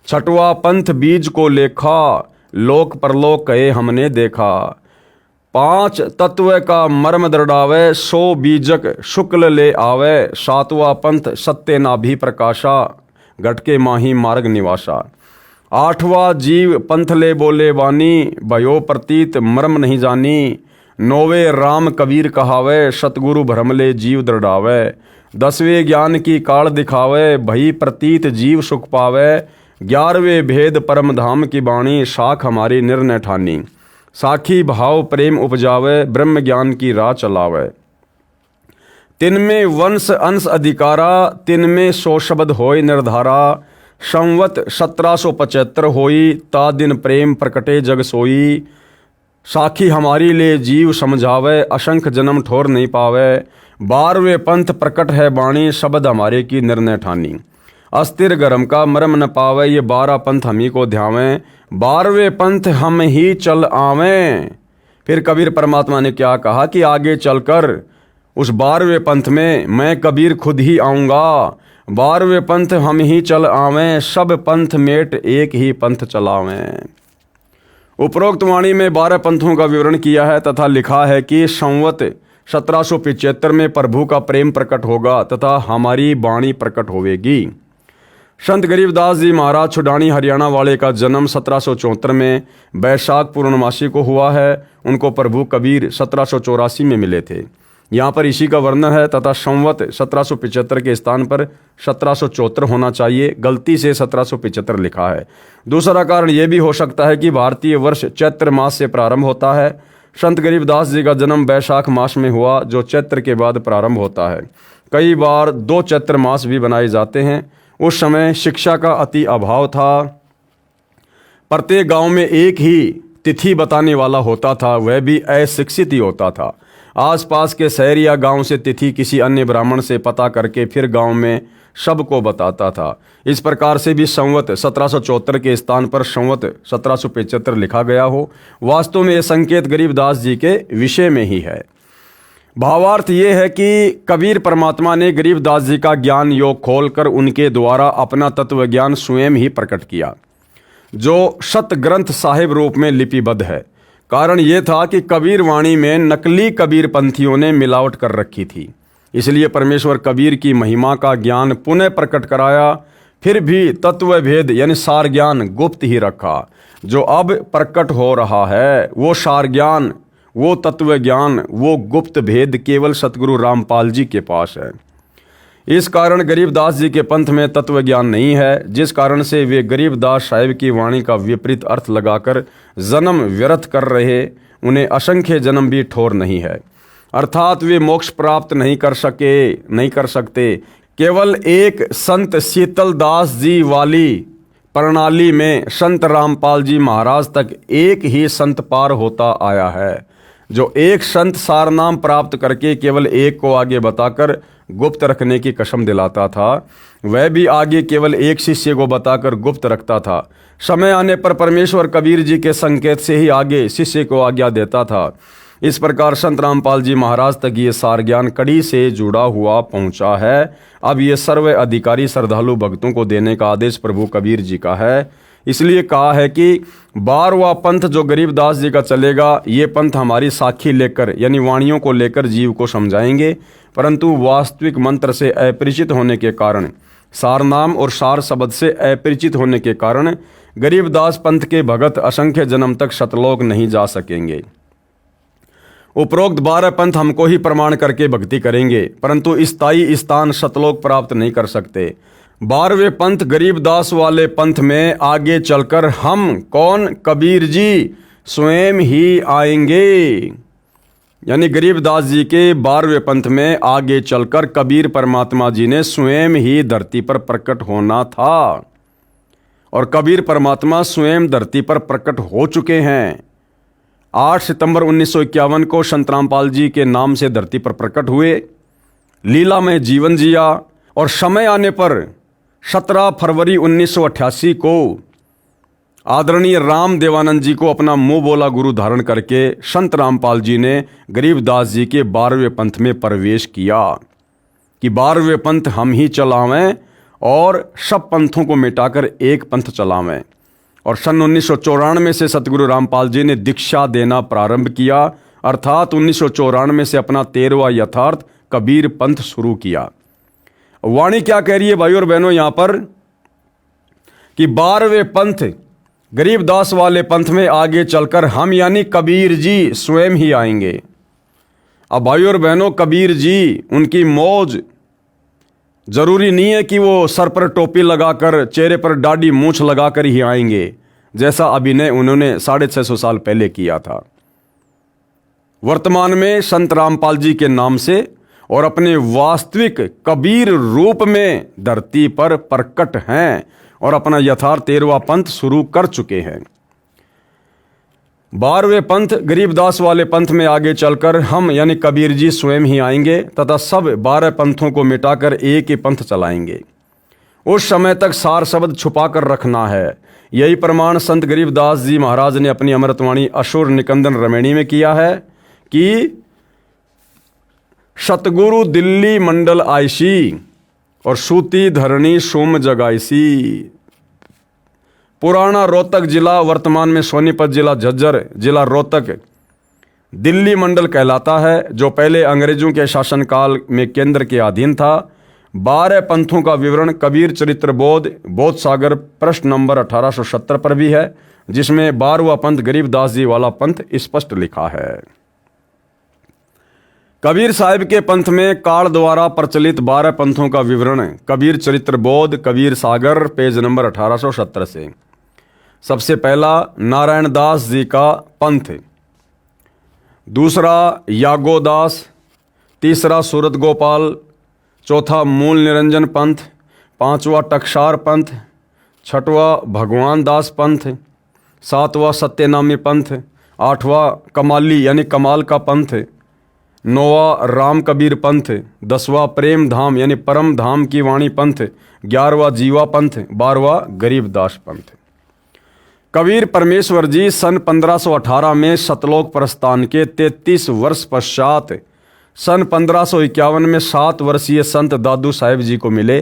Speaker 1: छठवा पंथ बीज को लेखा, लोक परलोक कहे हमने देखा। 5 तत्व का मर्म दृढ़ावे, सो बीजक शुक्ल ले आवे। 7वां पंथ सत्य नाभि प्रकाशा, गटके माही मार्ग निवासा। 8वां जीव पंथ ले बोले वानी, भयो प्रतीत मर्म नहीं जानी। 9वें राम कबीर कहावे, सतगुरु भ्रम ले जीव दृढ़ावे। 10वें ज्ञान की काल दिखावे, भई प्रतीत जीव सुख पावे। 11वें भेद परम धाम की बाणी, शाख हमारी निर्णय ठानी। साखी भाव प्रेम उपजावे, ब्रह्म ज्ञान की राह चलावे। तिनमें वंश अंश अधिकारा, तिनमें 100 शब्द होय निर्धारा। संवत 1775 होई, ता दिन प्रेम प्रकटे जग सोई। साखी हमारी ले जीव समझावे, असंख्य जन्म ठोर नहीं पावे। 12वें पंथ प्रकट है बाणी, शब्द हमारे की निर्णय ठानी। अस्थिर गरम का मरम न पावे, ये 12 पंथ हम ही को ध्यावें। 12वें पंथ हम ही चल आवें। फिर कबीर परमात्मा ने क्या कहा कि आगे चलकर उस 12वें पंथ में मैं कबीर खुद ही आऊँगा। 12वें पंथ हम ही चल आवें, सब पंथ मेट एक ही पंथ चलावें। उपरोक्त वाणी में 12 पंथों का विवरण किया है तथा लिखा है कि संवत 1775 में प्रभु का प्रेम प्रकट होगा तथा हमारी वाणी प्रकट होवेगी। संत गरीबदास जी महाराज छुडानी हरियाणा वाले का जन्म 1774 में बैसाख पूर्णमासी को हुआ है। उनको प्रभु कबीर 1784 में मिले थे। यहाँ पर इसी का वर्णन है तथा संवत 1775 के स्थान पर 1774 होना चाहिए, गलती से 1775 लिखा है। दूसरा कारण यह भी हो सकता है कि भारतीय वर्ष चैत्र मास से प्रारंभ होता है। संत गरीबदास जी का जन्म बैसाख मास में हुआ, जो चैत्र के बाद प्रारंभ होता है। कई बार 2 चैत्र मास भी बनाए जाते हैं। उस समय शिक्षा का अति अभाव था। प्रत्येक गांव में एक ही तिथि बताने वाला होता था, वह भी अशिक्षित ही होता था। आसपास के शहर या गांव से तिथि किसी अन्य ब्राह्मण से पता करके फिर गांव में सबको बताता था। इस प्रकार से भी संवत 1774 के स्थान पर संवत 1775 लिखा गया हो, वास्तव में यह संकेत गरीबदास जी के विषय में ही है। भावार्थ ये है कि कबीर परमात्मा ने गरीबदास जी का ज्ञान योग खोलकर उनके द्वारा अपना तत्व ज्ञान स्वयं ही प्रकट किया, जो शत ग्रंथ साहिब रूप में लिपिबद्ध है। कारण ये था कि कबीर वाणी में नकली कबीर पंथियों ने मिलावट कर रखी थी, इसलिए परमेश्वर कबीर की महिमा का ज्ञान पुनः प्रकट कराया, फिर भी तत्व भेद यानी सार ज्ञान गुप्त ही रखा। जो अब प्रकट हो रहा है वो सार ज्ञान, वो तत्व ज्ञान, वो गुप्त भेद केवल सतगुरु रामपाल जी के पास है। इस कारण गरीबदास जी के पंथ में तत्व ज्ञान नहीं है, जिस कारण से वे गरीबदास साहिब की वाणी का विपरीत अर्थ लगाकर जन्म व्यर्थ कर रहे, उन्हें असंख्य जन्म भी ठोर नहीं है। अर्थात वे मोक्ष प्राप्त नहीं कर सकते। केवल एक संत शीतल दास जी वाली प्रणाली में संत रामपाल जी महाराज तक एक ही संत पार होता आया है, जो एक संत सारनाम प्राप्त करके केवल एक को आगे बताकर गुप्त रखने की कसम दिलाता था, वह भी आगे केवल एक शिष्य को बताकर गुप्त रखता था। समय आने पर परमेश्वर कबीर जी के संकेत से ही आगे शिष्य को आज्ञा देता था। इस प्रकार संत रामपाल जी महाराज तक ये सार ज्ञान कड़ी से जुड़ा हुआ पहुंचा है। अब ये सर्व अधिकारी श्रद्धालु भक्तों को देने का आदेश प्रभु कबीर जी का है। इसलिए कहा है कि 12वां पंथ जो गरीबदास जी का चलेगा, ये पंथ हमारी साखी लेकर यानी वाणियों को लेकर जीव को समझाएंगे, परंतु वास्तविक मंत्र से अपरिचित होने के कारण, सार नाम और सार शब्द से अपरिचित होने के कारण गरीबदास पंथ के भगत असंख्य जन्म तक सतलोक नहीं जा सकेंगे। उपरोक्त 12 पंथ हमको ही प्रमाण करके भक्ति करेंगे, परंतु स्थायी स्थान सतलोक प्राप्त नहीं कर सकते। 12वें पंथ गरीबदास वाले पंथ में आगे चलकर हम कौन, कबीर जी स्वयं ही आएंगे। यानी गरीबदास जी के 12वें पंथ में आगे चलकर कबीर परमात्मा जी ने स्वयं ही धरती पर प्रकट होना था, और कबीर परमात्मा स्वयं धरती पर प्रकट हो चुके हैं। 8 सितंबर 1951 को संत रामपाल जी के नाम से धरती पर प्रकट हुए, लीला में जीवन जिया, और समय आने पर 17 फरवरी 1988 को आदरणीय राम देवानंद जी को अपना मुंह बोला गुरु धारण करके संत रामपाल जी ने गरीबदास जी के 12वें पंथ में प्रवेश किया कि 12वें पंथ हम ही चलावें और सब पंथों को मिटाकर एक पंथ चलावें। और सन 1994 से सतगुरु रामपाल जी ने दीक्षा देना प्रारंभ किया, अर्थात 1994 से अपना 13वां यथार्थ कबीर पंथ शुरू किया। वाणी क्या कह रही है भाई और बहनों यहाँ पर कि 12वें पंथ गरीबदास वाले पंथ में आगे चलकर हम यानी कबीर जी स्वयं ही आएंगे। अब भाई और बहनों, कबीर जी उनकी मौज जरूरी नहीं है कि वो सर पर टोपी लगाकर चेहरे पर दाढ़ी मूंछ लगाकर ही आएंगे, जैसा अभिनय उन्होंने 650 साल पहले किया था। वर्तमान में संत रामपाल जी के नाम से और अपने वास्तविक कबीर रूप में धरती पर प्रकट हैं और अपना यथार्थ 13वां पंथ शुरू कर चुके हैं। 12वें पंथ गरीबदास वाले पंथ में आगे चलकर हम यानी कबीर जी स्वयं ही आएंगे तथा सब 12 पंथों को मिटाकर एक ही पंथ चलाएंगे। उस समय तक सार शब्द छुपा कर रखना है। यही प्रमाण संत गरीबदास जी महाराज ने अपनी अमृतवाणी असुर निकंदन रमणी में किया है कि सतगुरु दिल्ली मंडल आईसी और सूती धरणी सोम जगाईसी। पुराना रोहतक जिला, वर्तमान में सोनीपत जिला, झज्जर जिला, रोहतक दिल्ली मंडल कहलाता है, जो पहले अंग्रेजों के शासनकाल में केंद्र के अधीन था। 12 पंथों का विवरण कबीर चरित्र बोध सागर प्रश्न नंबर 1870 पर भी है, जिसमें 12वां पंथ गरीबदास जी वाला पंथ स्पष्ट लिखा है। कबीर साहिब के पंथ में काल द्वारा प्रचलित 12 पंथों का विवरण कबीर चरित्र बोध कबीर सागर पेज नंबर 1870 से। सबसे पहला नारायण दास जी का पंथ, दूसरा यागोदास, तीसरा सूरत गोपाल, चौथा मूल निरंजन पंथ, पांचवा टकसार पंथ, छठवां भगवान दास पंथ, सातवां सत्यनामी पंथ, आठवां कमाली यानी कमाल का पंथ, 9वां राम कबीर पंथ, 10वां प्रेम धाम यानी परम धाम की वाणी पंथ, 11वां जीवा पंथ, 12वां गरीबदास पंथ। कबीर परमेश्वर जी सन 1518 में सतलोक प्रस्थान के 33 वर्ष पश्चात सन 1551 में 7 वर्षीय संत दादू साहेब जी को मिले।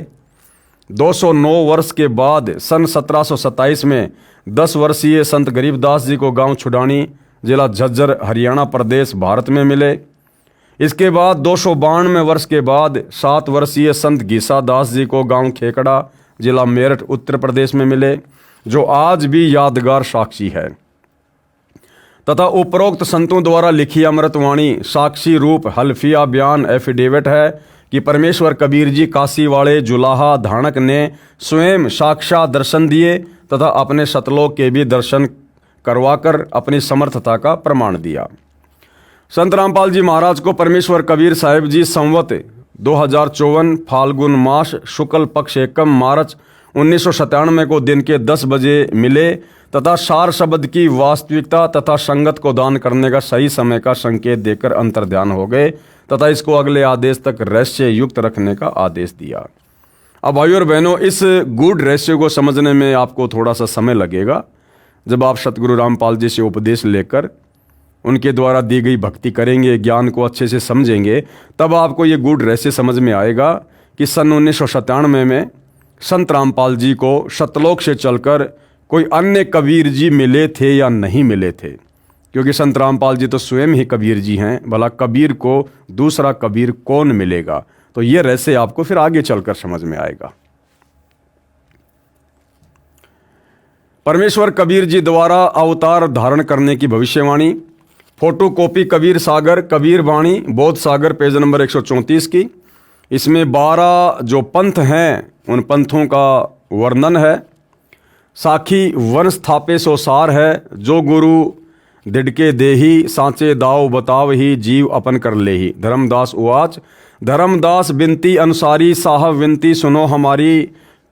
Speaker 1: 209 वर्ष के बाद सन 1727 में 10 वर्षीय संत गरीबदास जी को गांव छुडानी, जिला झज्जर, हरियाणा प्रदेश, भारत में मिले। इसके बाद 292 वर्ष के बाद 7 वर्षीय संत गीसा दास जी को गांव खेकड़ा, जिला मेरठ, उत्तर प्रदेश में मिले, जो आज भी यादगार साक्षी है। तथा उपरोक्त संतों द्वारा लिखी अमृतवाणी साक्षी रूप हल्फिया बयान एफिडेविट है कि परमेश्वर कबीर जी काशी वाले जुलाहा धाणक ने स्वयं साक्षात दर्शन दिए तथा अपने सतलोक के भी दर्शन करवाकर अपनी समर्थता का प्रमाण दिया। संत रामपाल जी महाराज को परमेश्वर कबीर साहिब जी संवत 2054 फाल्गुन मास शुक्ल पक्ष एकम मार्च 1997 को दिन के 10 बजे मिले तथा सार शब्द की वास्तविकता तथा संगत को दान करने का सही समय का संकेत देकर अंतर्ध्यान हो गए तथा इसको अगले आदेश तक रहस्य युक्त रखने का आदेश दिया। अब भाइयों और बहनों, इस गूढ़ रहस्य को समझने में आपको थोड़ा सा समय लगेगा। जब आप सतगुरु रामपाल जी से उपदेश लेकर उनके द्वारा दी गई भक्ति करेंगे, ज्ञान को अच्छे से समझेंगे, तब आपको ये गूढ़ रहस्य समझ में आएगा कि सन 1997 में संत रामपाल जी को सतलोक से चलकर कोई अन्य कबीर जी मिले थे या नहीं मिले थे, क्योंकि संत रामपाल जी तो स्वयं ही कबीर जी हैं। भला कबीर को दूसरा कबीर कौन मिलेगा? तो ये रहस्य आपको फिर आगे चलकर समझ में आएगा। परमेश्वर कबीर जी द्वारा अवतार धारण करने की भविष्यवाणी, फोटो कॉपी कबीर सागर कबीर वाणी बोध सागर पेज नंबर 134 की। इसमें 12 जो पंथ हैं उन पंथों का वर्णन है। साखी वन स्थापे सो सार है, जो गुरु दिडके देही सांचे दाव बताव ही जीव अपन कर ले ही। धर्मदास उवाच, धर्मदास बिनती अनुसारी साहब विनती सुनो हमारी,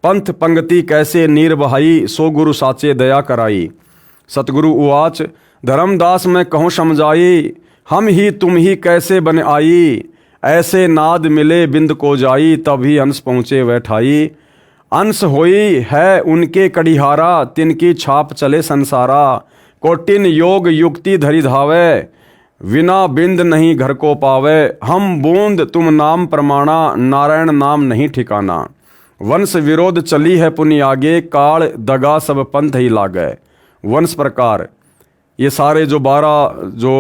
Speaker 1: पंथ पंक्ति कैसे नीर बहाई सो गुरु साचे दया कराई। सतगुरु उवाच, धर्मदास मैं कहूँ समझाई, हम ही तुम ही कैसे बन आई, ऐसे नाद मिले बिंद को जाई, तभी हंस पहुँचे वह ठाई। अंश होई है उनके कड़िहारा, तिनकी छाप चले संसारा, कोटिन योग युक्ति धरि धावे, बिना बिंद नहीं घर को पावे। हम बूंद तुम नाम प्रमाणा, नारायण नाम नहीं ठिकाना। वंश विरोध चली है पुनि आगे, काल दगा सब पंथ ही लागे। वंश प्रकार, ये सारे जो 12 जो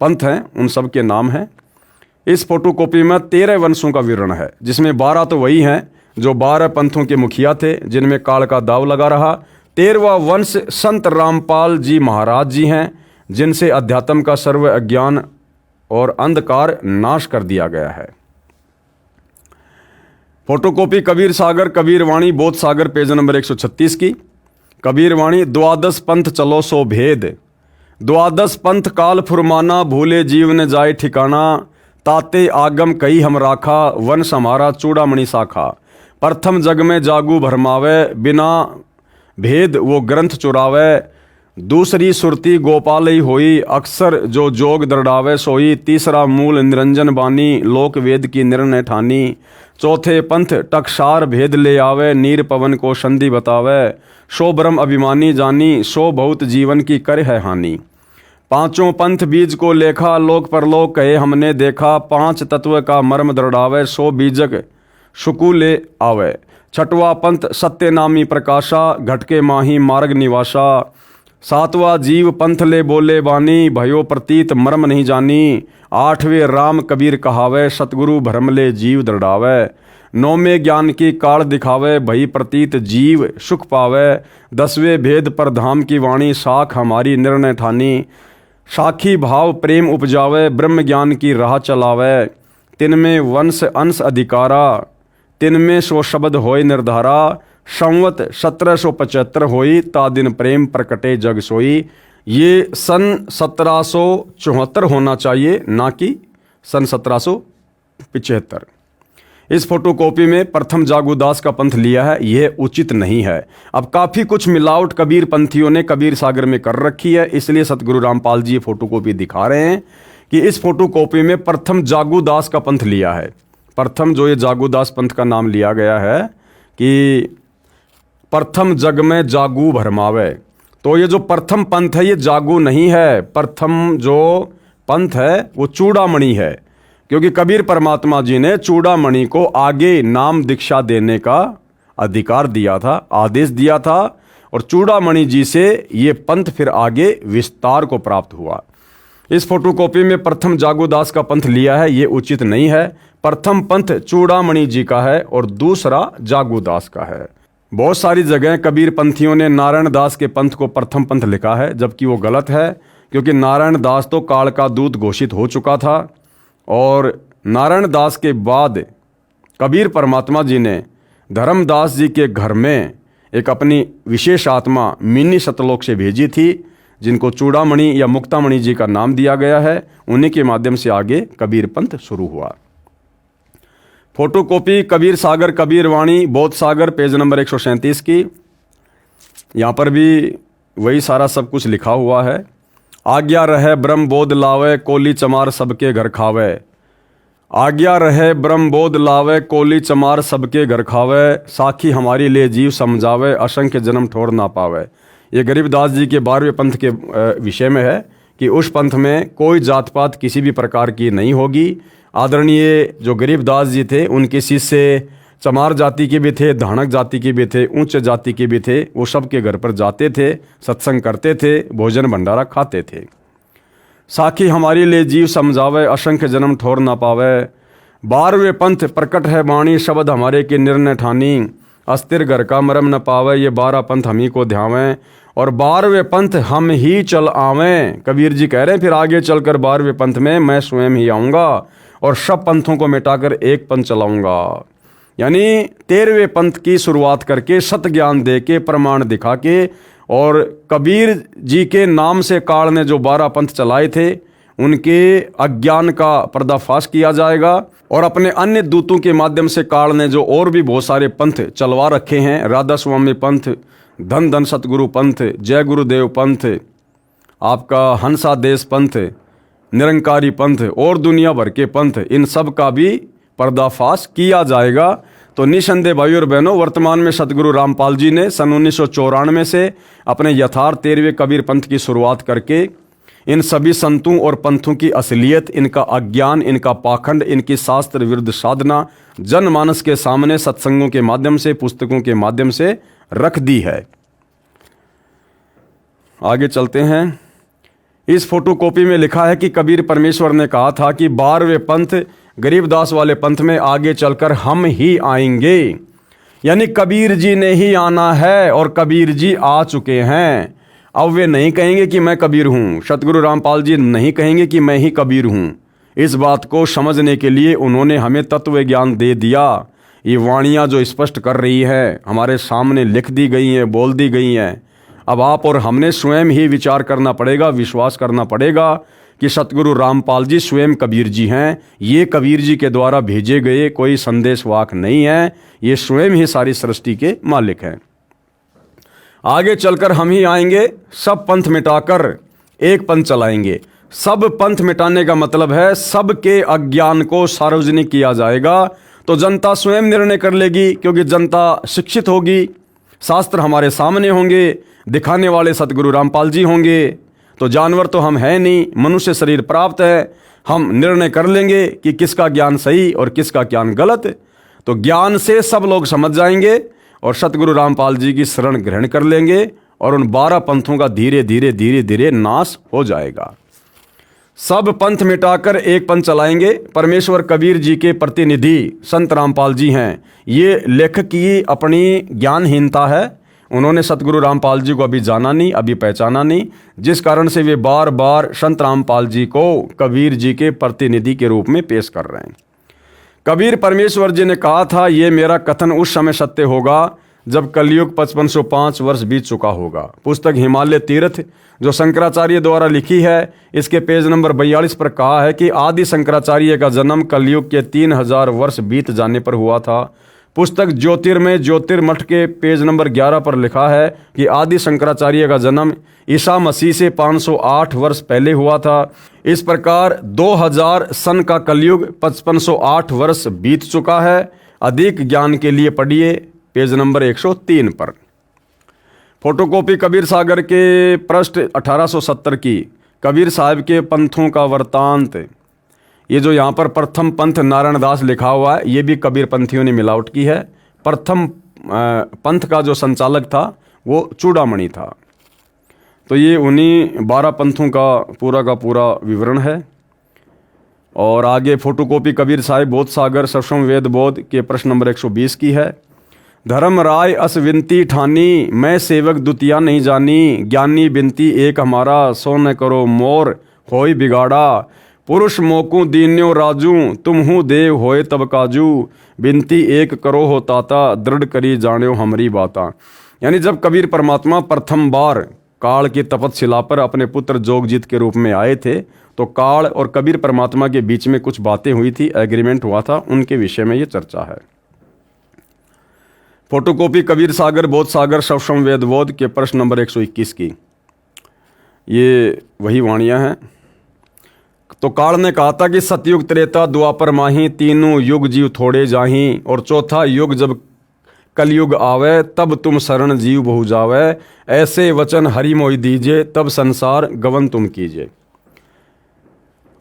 Speaker 1: पंथ हैं उन सब के नाम हैं। इस फोटोकॉपी में 13 वंशों का विवरण है, जिसमें 12 तो वही हैं जो 12 पंथों के मुखिया थे, जिनमें काल का दाव लगा रहा। 13वां वंश संत रामपाल जी महाराज जी हैं, जिनसे अध्यात्म का सर्व अज्ञान और अंधकार नाश कर दिया गया है। फोटोकॉपी कबीर सागर कबीर वाणी बोध सागर पेज नंबर 136 की। कबीर वाणी, द्वादश पंथ चलो सो भेद, द्वादश पंथ काल फुरमाना, भूले जीव ने जाए ठिकाना, ताते आगम कई हम राखा, वंश हमारा चूड़ामणि शाखा। प्रथम जग में जागू भरमावे, बिना भेद वो ग्रंथ चुरावे, दूसरी सुरती गोपाल ही होई, अक्सर जो जोग दृढ़ावे सोई। तीसरा मूल निरंजन बानी, लोक वेद की निर्णय ठानी। चौथे पंथ टकसार भेद ले आवे, नीर पवन को संधि बतावे, सो ब्रह्म अभिमानी जानी, सो बहुत जीवन की कर है हानि। पांचों पंथ बीज को लेखा, लोक परलोक कहे हमने देखा, 5 तत्व का मर्म दृढ़ावे, सो बीजक शुकु ले आवे। छठवां पंथ सत्य नामी प्रकाशा, घटके माही मार्ग निवासा। 7वां जीव पंथ ले बोले बानी, भयो प्रतीत मर्म नहीं जानी। 8वें राम कबीर कहावे, सतगुरु भरम ले जीव दृढ़ावे। 9वें ज्ञान की काल दिखावे, भई प्रतीत जीव सुख पावे। 10वें भेद पर धाम की वाणी, साख हमारी निर्णय ठानी। साखी भाव प्रेम उपजावे, ब्रह्म ज्ञान की राह चलावे। 3वें वंश अंश अधिकारा, 3वें सो शब्द होय निर्धारा। संवत 1775 होई, ता दिन प्रेम प्रकटे जग सोई। ये सन 1774 होना चाहिए, ना कि सन 1775। इस फोटोकॉपी में प्रथम जागूदास का पंथ लिया है, यह उचित नहीं है। अब काफ़ी कुछ मिलावट कबीर पंथियों ने कबीर सागर में कर रखी है, इसलिए सतगुरु रामपाल जी ये फोटोकॉपी दिखा रहे हैं कि इस फोटोकॉपी में प्रथम जागूदास का पंथ लिया है। प्रथम जो ये जागूदास पंथ का नाम लिया गया है कि प्रथम जग में जागू भरमावे, तो ये जो प्रथम पंथ है ये जागू नहीं है। प्रथम जो पंथ है वो चूड़ामणि है, क्योंकि कबीर परमात्मा जी ने चूड़ामणि को आगे नाम दीक्षा देने का अधिकार दिया था, आदेश दिया था, और चूड़ामणि जी से ये पंथ फिर आगे विस्तार को प्राप्त हुआ। इस फोटोकॉपी में प्रथम जागूदास का पंथ लिया है, ये उचित नहीं है। प्रथम पंथ चूड़ामणि जी का है और दूसरा जागूदास का है। बहुत सारी जगह कबीर पंथियों ने नारायण दास के पंथ को प्रथम पंथ लिखा है, जबकि वो गलत है, क्योंकि नारायण दास तो काल का दूत घोषित हो चुका था, और नारायण दास के बाद कबीर परमात्मा जी ने धर्मदास जी के घर में एक अपनी विशेष आत्मा मिनी सतलोक से भेजी थी, जिनको चूड़ामणि या मुक्तामणि जी का नाम दिया गया है। उन्हीं के माध्यम से आगे कबीर पंथ शुरू हुआ। फोटोकॉपी कबीर सागर कबीर वाणी बोध सागर पेज नंबर 137 की। यहाँ पर भी वही सारा सब कुछ लिखा हुआ है। आज्ञा रहे ब्रह्म बोध लावे, कोली चमार सबके घर खावे। आज्ञा रहे ब्रह्म बोध लावे, कोली चमार सबके घर खावे। साखी हमारी ले जीव समझावे, असंख्य जन्म ठोर ना पावे। ये गरीबदास जी के 12वें पंथ के विषय में है कि उस पंथ में कोई जात पात किसी भी प्रकार की नहीं होगी। आदरणीय जो गरीबदास जी थे उनके शिष्य चमार जाति के भी थे, धानक जाति के भी थे, उच्च जाति के भी थे। वो सबके घर पर जाते थे, सत्संग करते थे, भोजन भंडारा खाते थे। साखी हमारी ले जीव समझावे, असंख्य जन्म ठोर ना पावे। 12वें पंथ प्रकट है वाणी, शब्द हमारे के निर्णय ठानी। अस्थिर घर का मरम न पावे, ये 12 पंथ हम ही को ध्यावें, और 12वें पंथ हम ही चल आवें। कबीर जी कह रहे हैं फिर आगे चलकर 12वें पंथ में मैं स्वयं ही आऊँगा और सब पंथों को मिटाकर एक पंथ चलाऊँगा। यानी 13वें पंथ की शुरुआत करके सत ज्ञान दे के प्रमाण दिखा के, और कबीर जी के नाम से काल ने जो 12 पंथ चलाए थे उनके अज्ञान का पर्दाफाश किया जाएगा, और अपने अन्य दूतों के माध्यम से काल ने जो और भी बहुत सारे पंथ चलवा रखे हैं, राधा स्वामी पंथ, धन धन सतगुरु पंथ, जय गुरुदेव पंथ, आपका हंसा देश पंथ, निरंकारी पंथ और दुनिया भर के पंथ, इन सब का भी पर्दाफाश किया जाएगा। तो निसंदेह भाई और बहनों, वर्तमान में सतगुरु रामपाल जी ने सन 1994 से अपने यथार्थ 13वें कबीर पंथ की शुरुआत करके इन सभी संतों और पंथों की असलियत, इनका अज्ञान, इनका पाखंड, इनकी शास्त्र विरुद्ध साधना जनमानस के सामने सत्संगों के माध्यम से, पुस्तकों के माध्यम से रख दी है। आगे चलते हैं। इस फोटोकॉपी में लिखा है कि कबीर परमेश्वर ने कहा था कि 12वें पंथ गरीबदास वाले पंथ में आगे चलकर हम ही आएंगे, यानी कबीर जी ने ही आना है और कबीर जी आ चुके हैं। अब वे नहीं कहेंगे कि मैं कबीर हूँ, सतगुरु रामपाल जी नहीं कहेंगे कि मैं ही कबीर हूँ। इस बात को समझने के लिए उन्होंने हमें तत्व ज्ञान दे दिया। ये वाणियाँ जो स्पष्ट कर रही है हमारे सामने लिख दी गई हैं, बोल दी गई हैं। अब आप और हमने स्वयं ही विचार करना पड़ेगा, विश्वास करना पड़ेगा कि सतगुरु रामपाल जी स्वयं कबीर जी हैं। ये कबीर जी के द्वारा भेजे गए कोई संदेशवाहक नहीं है, ये स्वयं ही सारी सृष्टि के मालिक हैं। आगे चलकर हम ही आएंगे, सब पंथ मिटाकर एक पंथ चलाएंगे। सब पंथ मिटाने का मतलब है सबके अज्ञान को सार्वजनिक किया जाएगा। तो जनता स्वयं निर्णय कर लेगी, क्योंकि जनता शिक्षित होगी, शास्त्र हमारे सामने होंगे, दिखाने वाले सतगुरु रामपाल जी होंगे। तो जानवर तो हम हैं नहीं, मनुष्य शरीर प्राप्त है, हम निर्णय कर लेंगे कि किसका ज्ञान सही और किसका ज्ञान गलत। तो ज्ञान से सब लोग समझ जाएंगे और सतगुरु रामपाल जी की शरण ग्रहण कर लेंगे, और उन 12 पंथों का धीरे धीरे धीरे धीरे नाश हो जाएगा। सब पंथ मिटाकर एक पंथ चलाएंगे। परमेश्वर कबीर जी के प्रतिनिधि संत रामपाल जी हैं। ये लेखक की अपनी ज्ञानहीनता है, उन्होंने सतगुरु रामपाल जी को अभी जाना नहीं, अभी पहचाना नहीं, जिस कारण से वे बार बार संत रामपाल जी को कबीर जी के प्रतिनिधि के रूप में पेश कर रहे हैं। कबीर परमेश्वर जी ने कहा था, ये मेरा कथन उस समय सत्य होगा जब कलयुग 5505 वर्ष बीत चुका होगा। पुस्तक हिमालय तीर्थ जो शंकराचार्य द्वारा लिखी है, इसके पेज नंबर 42 पर कहा है कि आदि शंकराचार्य का जन्म कलयुग के 3000 वर्ष बीत जाने पर हुआ था। पुस्तक ज्योतिर्मय ज्योतिर्मठ के पेज नंबर 11 पर लिखा है कि आदि शंकराचार्य का जन्म ईसा मसीह से 508 वर्ष पहले हुआ था। इस प्रकार 2000 सन का कलयुग 5508 वर्ष बीत चुका है। अधिक ज्ञान के लिए पढ़िए पेज नंबर 103 पर। फोटोकॉपी कबीर सागर के पृष्ठ 1870 की कबीर साहब के पंथों का वृतांत। ये जो यहाँ पर प्रथम पंथ नारायण दास लिखा हुआ है, ये भी कबीर पंथियों ने मिलावट की है। प्रथम पंथ का जो संचालक था वो चूड़ामणि था। तो ये उन्हीं 12 पंथों का पूरा विवरण है। और आगे फोटोकॉपी कबीर साहिब बोध सागर सक्षम वेद बोध के प्रश्न नंबर 120 की है। धर्म राय अस विनती ठानी, मैं सेवक दुतिया नहीं जानी, ज्ञानी बिनती एक हमारा, सो न करो मोर होय बिगाड़ा, पुरुष मोकू दीन्यो राजू, तुम हूँ देव होए तब काजू, बिनती एक करो हो ताता, दृढ़ करी जान्यो हमरी बाता। यानी जब कबीर परमात्मा प्रथम बार काल की तपतशिला पर अपने पुत्र जोगजीत के रूप में आए थे, तो काल और कबीर परमात्मा के बीच में कुछ बातें हुई थी, एग्रीमेंट हुआ था, उनके विषय में ये चर्चा है। फोटोकॉपी कबीर सागर बोध सागर सक्षम वेद बोध के प्रश्न नंबर 121 की ये वही वाणियाँ हैं। तो काल ने कहा था कि सतयुग त्रेता द्वापर माही, तीनों युग जीव थोड़े जाही, और चौथा युग जब कलयुग आवे तब तुम शरण जीव बहु जावे, ऐसे वचन हरि मोहि दीजिए तब संसार गवन तुम कीजिए।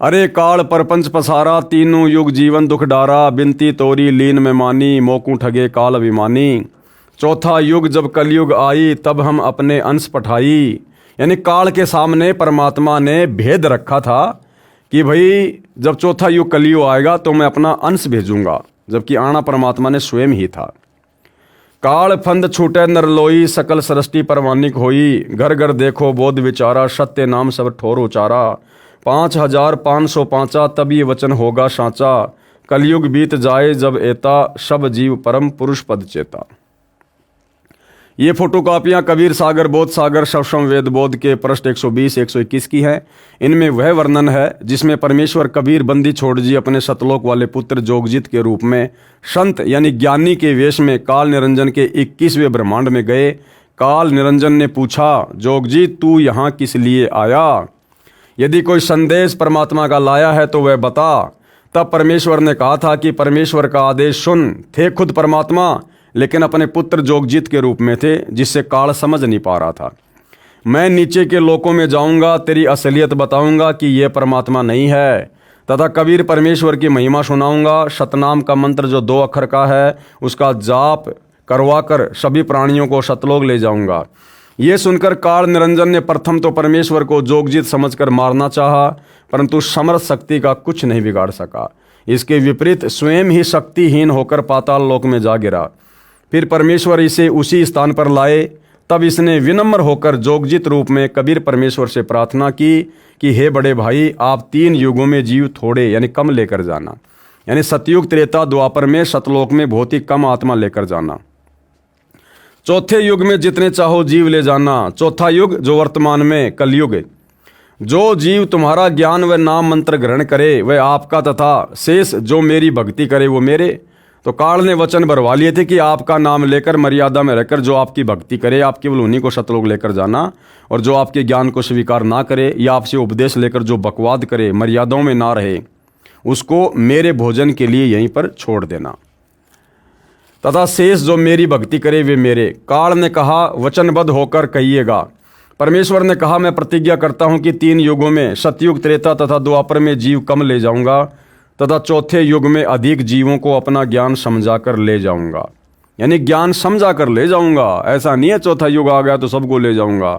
Speaker 1: अरे काल परपंच पसारा, तीनों युग जीवन दुख डारा, बिनती तोरी लीन में मानी, मोकू ठगे काल अभिमानी, चौथा युग जब कलयुग आई तब हम अपने अंश पठाई। यानी काल के सामने परमात्मा ने भेद रखा था कि भाई जब चौथा युग कलयुग आएगा तो मैं अपना अंश भेजूंगा, जबकि आना परमात्मा ने स्वयं ही था। काल फंद छूटे नरलोई, सकल सृष्टि परवानिक होई, घर घर देखो बोध विचारा, सत्य नाम सब ठोर उचारा, 5505 तब ये वचन होगा साचा, कलयुग बीत जाए जब एता, सब जीव परम पुरुष पद चेता। ये फोटोकॉपियाँ कबीर सागर बोध सागर सक्षम वेद बोध के पृष्ठ 120-121 की हैं। इनमें वह वर्णन है जिसमें परमेश्वर कबीर बंदी छोड़ जी अपने सतलोक वाले पुत्र जोगजीत के रूप में संत यानी ज्ञानी के वेश में काल निरंजन के 21वें ब्रह्मांड में गए। काल निरंजन ने पूछा, जोगजीत तू यहाँ किस लिए आया? यदि कोई संदेश परमात्मा का लाया है तो वह बता। तब परमेश्वर ने कहा था कि परमेश्वर का आदेश सुन। थे खुद परमात्मा लेकिन अपने पुत्र जोगजीत के रूप में थे, जिससे काल समझ नहीं पा रहा था। मैं नीचे के लोकों में जाऊंगा, तेरी असलियत बताऊंगा कि यह परमात्मा नहीं है, तथा कबीर परमेश्वर की महिमा सुनाऊंगा। सतनाम का मंत्र जो 2 अक्षर का है उसका जाप करवा कर सभी प्राणियों को सतलोक ले जाऊंगा। ये सुनकर काल निरंजन ने प्रथम तो परमेश्वर को जोगजीत समझकर मारना चाहा, परंतु समर्थ शक्ति का कुछ नहीं बिगाड़ सका। इसके विपरीत स्वयं ही शक्तिहीन होकर पाताल लोक में जा गिरा। फिर परमेश्वर इसे उसी स्थान पर लाए। तब इसने विनम्र होकर जोगजीत रूप में कबीर परमेश्वर से प्रार्थना की कि हे बड़े भाई, आप 3 युगों में जीव थोड़े यानी कम लेकर जाना, यानी सतयुग त्रेता द्वापर में सतलोक में बहुत ही कम आत्मा लेकर जाना। चौथे युग में जितने चाहो जीव ले जाना। चौथा युग जो वर्तमान में कलयुग, जो जीव तुम्हारा ज्ञान व नाम मंत्र ग्रहण करे वह आपका, तथा शेष जो मेरी भक्ति करे वो मेरे। तो काल ने वचन भरवा लिए थे कि आपका नाम लेकर मर्यादा में रहकर जो आपकी भक्ति करे आप केवल उन्हीं को सतलोक लेकर जाना, और जो आपके ज्ञान को स्वीकार ना करे या आपसे उपदेश लेकर जो बकवाद करे, मर्यादाओं में ना रहे, उसको मेरे भोजन के लिए यहीं पर छोड़ देना, तथा शेष जो मेरी भक्ति करे वे मेरे। काल ने कहा, वचनबद्ध होकर कहिएगा। परमेश्वर ने कहा, मैं प्रतिज्ञा करता हूं कि 3 युगों में सतयुग त्रेता तथा द्वापर में जीव कम ले जाऊंगा, तथा चौथे युग में अधिक जीवों को अपना ज्ञान समझाकर ले जाऊंगा। यानी ज्ञान समझाकर ले जाऊंगा, ऐसा नहीं है चौथा युग आ गया तो सबको ले जाऊंगा।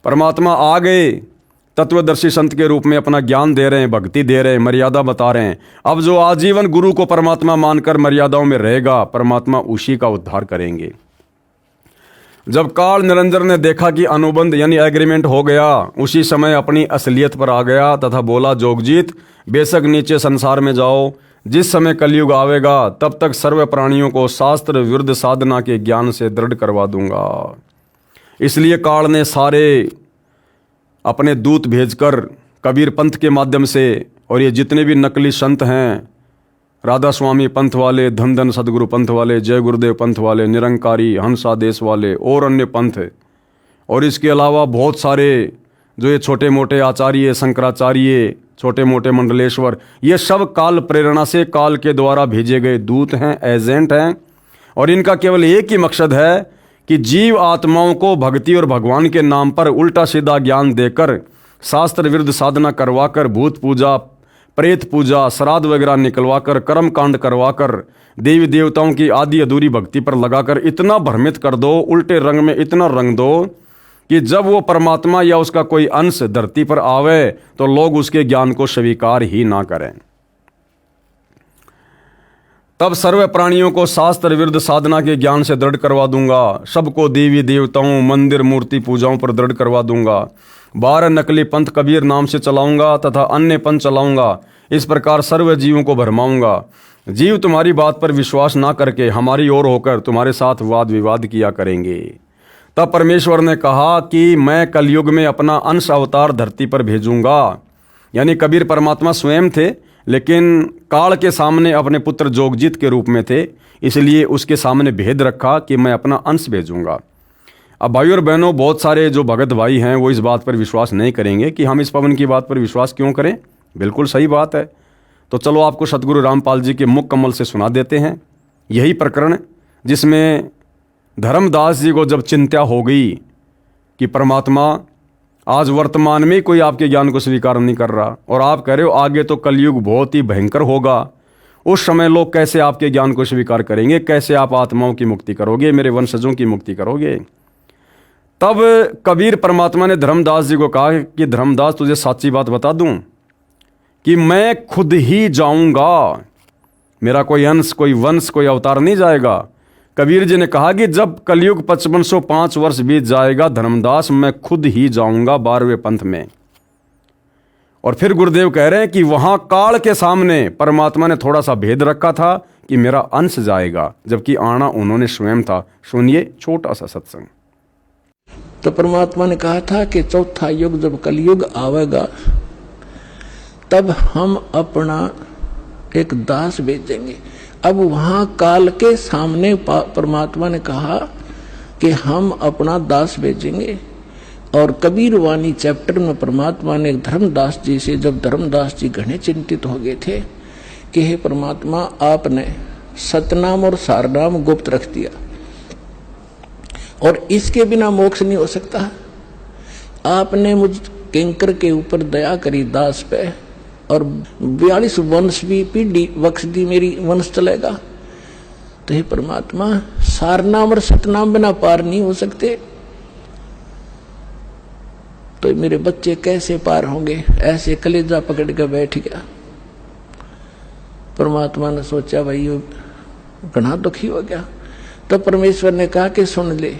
Speaker 1: परमात्मा आ गए, तत्वदर्शी संत के रूप में अपना ज्ञान दे रहे हैं, भक्ति दे रहे हैं, मर्यादा बता रहे हैं। अब जो आजीवन गुरु को परमात्मा मानकर मर्यादाओं में रहेगा, परमात्मा उसी का उद्धार करेंगे। जब काल निरंजन ने देखा कि अनुबंध यानी एग्रीमेंट हो गया, उसी समय अपनी असलियत पर आ गया तथा बोला, जोगजीत बेशक नीचे संसार में जाओ, जिस समय कलयुग आवेगा तब तक सर्व प्राणियों को शास्त्र विरुद्ध साधना के ज्ञान से दृढ़ करवा दूंगा। इसलिए काल ने सारे अपने दूत भेजकर कबीर पंथ के माध्यम से, और ये जितने भी नकली संत हैं, राधा स्वामी पंथ वाले, धन धन सदगुरु पंथ वाले, जय गुरुदेव पंथ वाले, निरंकारी, हंसा देश वाले और अन्य पंथ। और इसके अलावा बहुत सारे जो ये छोटे मोटे आचार्य, शंकराचार्य, छोटे मोटे मंडलेश्वर, ये सब काल प्रेरणा से काल के द्वारा भेजे गए दूत हैं, एजेंट हैं। और इनका केवल एक ही मकसद है कि जीव आत्माओं को भक्ति और भगवान के नाम पर उल्टा सीधा ज्ञान देकर, शास्त्र विरुद्ध साधना करवाकर, भूत पूजा, प्रेत पूजा, श्राद्ध वगैरह निकलवाकर, कर्म कांड करवाकर, देवी देवताओं की आधी अधूरी भक्ति पर लगाकर इतना भ्रमित कर दो, उल्टे रंग में इतना रंग दो कि जब वो परमात्मा या उसका कोई अंश धरती पर आवे तो लोग उसके ज्ञान को स्वीकार ही ना करें। तब सर्व प्राणियों को शास्त्र विरुद्ध साधना के ज्ञान से दृढ़ करवा दूंगा, सबको देवी देवताओं, मंदिर, मूर्ति पूजाओं पर दृढ़ करवा दूंगा। 12 नकली पंथ कबीर नाम से चलाऊंगा तथा अन्य पंथ चलाऊंगा। इस प्रकार सर्व जीवों को भरमाऊंगा। जीव तुम्हारी बात पर विश्वास ना करके हमारी ओर होकर तुम्हारे साथ वाद विवाद किया करेंगे। तब परमेश्वर ने कहा कि मैं कलयुग में अपना अंश अवतार धरती पर भेजूंगा। यानी कबीर परमात्मा स्वयं थे, लेकिन काल के सामने अपने पुत्र जोगजीत के रूप में थे, इसलिए उसके सामने भेद रखा कि मैं अपना अंश भेजूंगा। अब भाई और बहनों, बहुत सारे जो भगत भाई हैं वो इस बात पर विश्वास नहीं करेंगे कि हम इस पवन की बात पर विश्वास क्यों करें। बिल्कुल सही बात है। तो चलो आपको सतगुरु रामपाल जी के मुख कमल से सुना देते हैं यही प्रकरण, जिसमें धर्मदास जी को जब चिंता हो गई कि परमात्मा आज वर्तमान में कोई आपके ज्ञान को स्वीकार नहीं कर रहा और आप कह रहे हो आगे तो कलयुग बहुत ही भयंकर होगा, उस समय लोग कैसे आपके ज्ञान को स्वीकार करेंगे, कैसे आप आत्माओं की मुक्ति करोगे, मेरे वंशजों की मुक्ति करोगे। तब कबीर परमात्मा ने धर्मदास जी को कहा कि धर्मदास, तुझे सच्ची बात बता दूं कि मैं खुद ही जाऊंगा, मेरा कोई अंश, कोई वंश, कोई अवतार नहीं जाएगा। कबीर जी ने कहा कि जब कलयुग 5505 वर्ष बीत जाएगा धर्मदास, मैं खुद ही जाऊंगा 12वें पंथ में। और फिर गुरुदेव कह रहे हैं कि वहां काल के सामने परमात्मा ने थोड़ा सा भेद रखा था कि मेरा अंश जाएगा, जबकि आना उन्होंने स्वयं था। सुनिए छोटा सा सत्संग।
Speaker 2: तो परमात्मा ने कहा था कि चौथा युग जब कलयुग आवेगा तब हम अपना एक दास भेजेंगे। अब वहां काल के सामने परमात्मा ने कहा कि हम अपना दास भेजेंगे। और कबीर वाणी चैप्टर में परमात्मा ने धर्मदास जी से, जब धर्मदास जी घने चिंतित हो गए थे कि हे परमात्मा, आपने सतनाम और सारनाम गुप्त रख दिया और इसके बिना मोक्ष नहीं हो सकता। आपने मुझ किंकर के ऊपर दया करी दास पे और 42 वंश भी पीढ़ी बख्श दी, मेरी वंश चलेगा। तो हे परमात्मा, सारनाम और सतनाम बिना पार नहीं हो सकते, तो मेरे बच्चे कैसे पार होंगे? ऐसे कलेजा पकड़ के बैठ गया। परमात्मा ने सोचा भाई ये घना दुखी हो गया। तो परमेश्वर ने कहा कि सुन ले,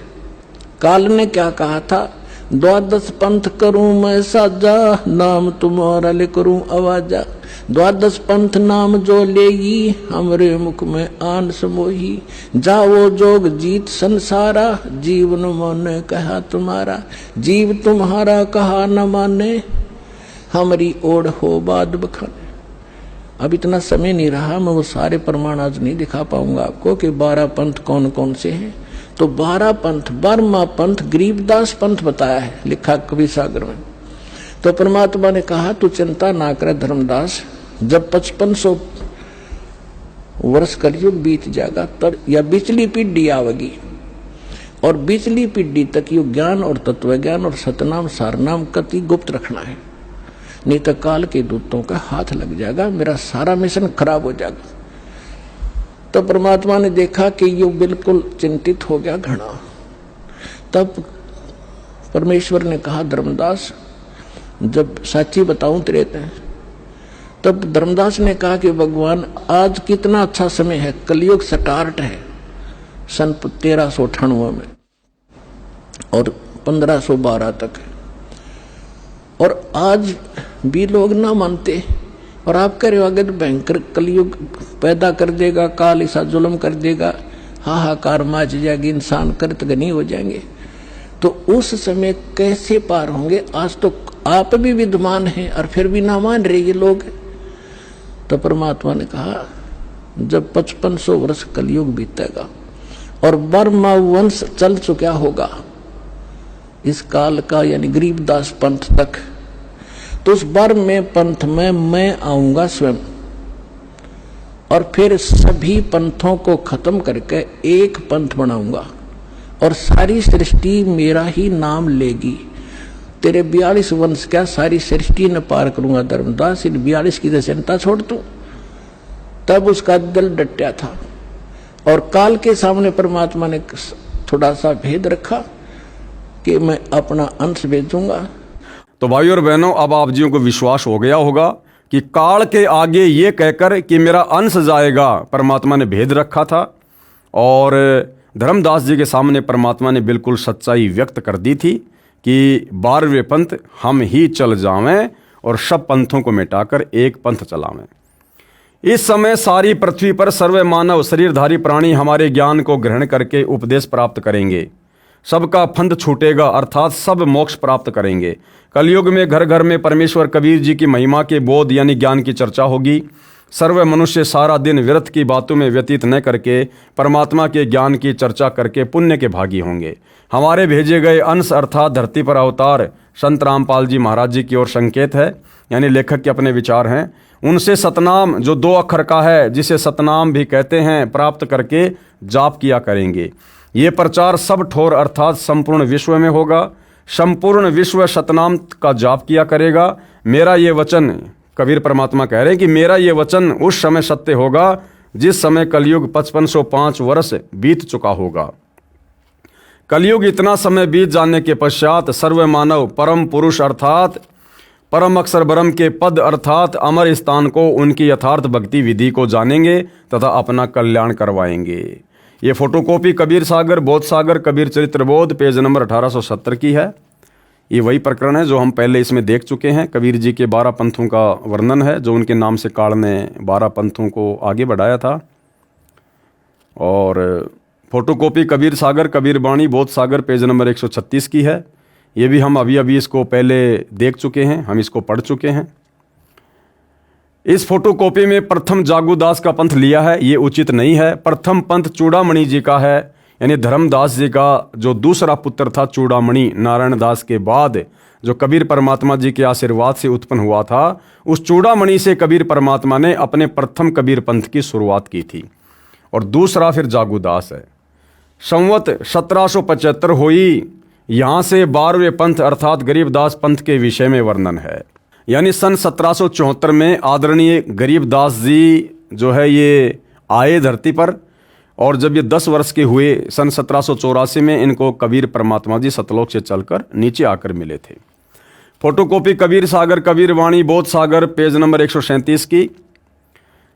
Speaker 2: काल ने क्या कहा था, 12 पंथ करूं मैं साजा, नाम तुम्हारा ले करूं आवाजा। 12 पंथ नाम जो लेगी, हमरे मुख में आन समोही। जाओ जोग जीत संसारा, जीवन माने कहा तुम्हारा। जीव तुम्हारा कहा न माने, हमारी ओढ़ हो बाद बखाने। अब इतना समय नहीं रहा, मैं वो सारे प्रमाण आज नहीं दिखा पाऊंगा आपको कि 12 पंथ कौन कौन से हैं। तो 12 पंथ, 12वां पंथ गरीबदास पंथ बताया है, लिखा कवि सागर में। तो परमात्मा ने कहा तू चिंता ना करे धर्मदास, जब 5500 वर्ष कलयुग बीत जाएगा तब या बिचली पीढ़ी आवेगी, और बिचली पीढ़ी तक ये ज्ञान और तत्व ज्ञान और सतनाम सारनाम कति गुप्त रखना है, नहीं तो काल के दूतों का हाथ लग जाएगा, मेरा सारा मिशन खराब हो जाएगा। तो परमात्मा ने देखा कि ये बिल्कुल चिंतित हो गया घना। तब परमेश्वर ने कहा धर्मदास, जब साची बताऊं तेरे ते। तब धर्मदास ने कहा कि भगवान आज कितना अच्छा समय है, कलयुग स्टार्ट है सन 1398 में और 1512 तक है, और आज भी लोग ना मानते, और आप कह रहे हो आगे तो भयंकर कलयुग पैदा कर देगा, काल ऐसा जुल्म कर देगा, हाहाकार मच जाएगी, इंसान कृतघ्नी हो जाएंगे। तो उस समय कैसे पार होंगे? आज तो आप भी विद्वान हैं और फिर भी ना मान रहे ये लोग। तो परमात्मा ने कहा जब 5500 वर्ष कलयुग बीतेगा और बर्मा वंश चल चुका होगा इस काल का, यानी गरीबदास पंथ तक, तो उस बर्मे पंथ में मैं आऊंगा स्वयं और फिर सभी पंथों को खत्म करके एक पंथ बनाऊंगा और सारी सृष्टि मेरा ही नाम लेगी। तेरे 42 वंश क्या सारी सृष्टि ने पार करूंगा धर्मदास, इन 42 की चिंता छोड़ तू। तब उसका दिल डटा था और काल के सामने परमात्मा ने थोड़ा सा भेद रखा कि मैं अपना अंश भेजूंगा।
Speaker 1: तो भाई और बहनों, अब आप जियों को विश्वास हो गया होगा कि काल के आगे ये कहकर कि मेरा अंश जाएगा, परमात्मा ने भेद रखा था और धर्मदास जी के सामने परमात्मा ने बिल्कुल सच्चाई व्यक्त कर दी थी कि 12वें पंथ हम ही चल जावें और सब पंथों को मिटाकर एक पंथ चलावें। इस समय सारी पृथ्वी पर सर्व मानव शरीरधारी प्राणी हमारे ज्ञान को ग्रहण करके उपदेश प्राप्त करेंगे, सबका फंद छूटेगा अर्थात सब मोक्ष प्राप्त करेंगे। कलयुग में घर घर में परमेश्वर कबीर जी की महिमा के बोध यानी ज्ञान की चर्चा होगी। सर्व मनुष्य सारा दिन व्यर्थ की बातों में व्यतीत न करके परमात्मा के ज्ञान की चर्चा करके पुण्य के भागी होंगे। हमारे भेजे गए अंश अर्थात धरती पर अवतार संत रामपाल जी महाराज जी की ओर संकेत है, यानी लेखक के अपने विचार हैं। उनसे सतनाम जो 2 अक्षर का है, जिसे सतनाम भी कहते हैं, प्राप्त करके जाप किया करेंगे। ये प्रचार सब ठोर अर्थात संपूर्ण विश्व में होगा। संपूर्ण विश्व सतनाम का जाप किया करेगा। मेरा ये वचन, कबीर परमात्मा कह रहे हैं कि मेरा ये वचन उस समय सत्य होगा जिस समय कलयुग 5505 वर्ष बीत चुका होगा। कलयुग इतना समय बीत जाने के पश्चात सर्व मानव परम पुरुष अर्थात परम अक्षर ब्रह्म के पद अर्थात अमर स्थान को उनकी यथार्थ भक्ति विधि को जानेंगे तथा अपना कल्याण करवाएंगे। ये फोटोकॉपी कबीर सागर बोध सागर कबीर चरित्र बोध पेज नंबर 1870 की है। ये वही प्रकरण है जो हम पहले इसमें देख चुके हैं। कबीर जी के 12 पंथों का वर्णन है जो उनके नाम से काल ने 12 पंथों को आगे बढ़ाया था। और फोटोकॉपी कबीर सागर कबीर बाणी बोध सागर पेज नंबर 136 की है। ये भी हम अभी इसको पहले देख चुके हैं, हम इसको पढ़ चुके हैं। इस फोटोकॉपी में प्रथम जागूदास का पंथ लिया है, ये उचित नहीं है। प्रथम पंथ चूड़ामणि जी का है, यानी धर्मदास जी का जो दूसरा पुत्र था चूड़ामणि, नारायण दास के बाद जो कबीर परमात्मा जी के आशीर्वाद से उत्पन्न हुआ था, उस चूड़ामणि से कबीर परमात्मा ने अपने प्रथम कबीर पंथ की शुरुआत की थी। और दूसरा फिर जागूदास है। संवत 1775 हुई, यहाँ से 12वें पंथ अर्थात गरीबदास पंथ के विषय में वर्णन है। यानी सन 1774 में आदरणीय गरीबदास जी जो है ये आए धरती पर, और जब ये 10 वर्ष के हुए सन 1784 में इनको कबीर परमात्मा जी सतलोक से चलकर नीचे आकर मिले थे। फोटोकॉपी कबीर सागर कबीर वाणी बोध सागर पेज नंबर 137 की।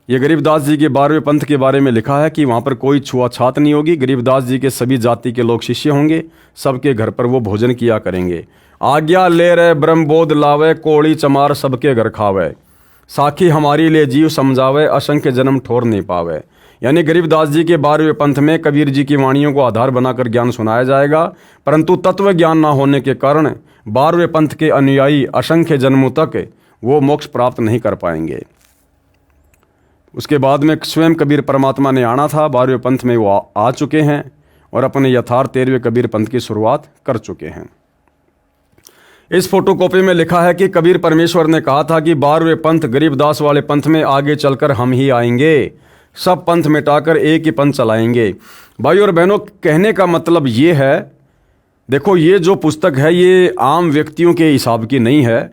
Speaker 1: ये गरीबदास जी के 12वें पंथ के बारे में लिखा है कि वहाँ पर कोई छुआछात नहीं होगी। गरीबदास जी के सभी जाति के लोग शिष्य होंगे, सबके घर पर वो भोजन किया करेंगे। आज्ञा ले रहे ब्रह्मबोध लावे, कोड़ी चमार सबके घर खावे, साखी हमारी ले जीव समझावे, असंख्य जन्म ठोर नहीं पावे। यानी गरीबदास जी के 12वें पंथ में कबीर जी की वाणियों को आधार बनाकर ज्ञान सुनाया जाएगा, परंतु तत्व ज्ञान ना होने के कारण 12वें पंथ के अनुयायी असंख्य जन्मों तक वो मोक्ष प्राप्त नहीं कर पाएंगे। उसके बाद में स्वयं कबीर परमात्मा ने आना था, 12वें पंथ में वो आ चुके हैं और अपने यथार्थ 13वें कबीर पंथ की शुरुआत कर चुके हैं। इस फोटोकॉपी में लिखा है कि कबीर परमेश्वर ने कहा था कि 12वें पंथ गरीबदास वाले पंथ में आगे चलकर हम ही आएंगे, सब पंथ मिटाकर एक ही पंथ चलाएंगे। भाई और बहनों, कहने का मतलब ये है, देखो ये जो पुस्तक है ये आम व्यक्तियों के हिसाब की नहीं है।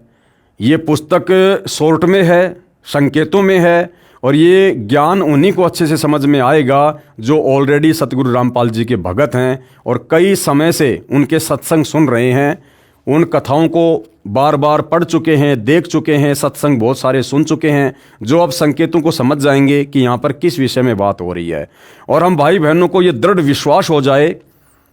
Speaker 1: ये पुस्तक शॉर्ट में है, संकेतों में है, और ये ज्ञान उन्हीं को अच्छे से समझ में आएगा जो ऑलरेडी सतगुरु रामपाल जी के भगत हैं और कई समय से उनके सत्संग सुन रहे हैं, उन कथाओं को बार बार पढ़ चुके हैं, देख चुके हैं, सत्संग बहुत सारे सुन चुके हैं, जो अब संकेतों को समझ जाएंगे कि यहाँ पर किस विषय में बात हो रही है। और हम भाई बहनों को ये दृढ़ विश्वास हो जाए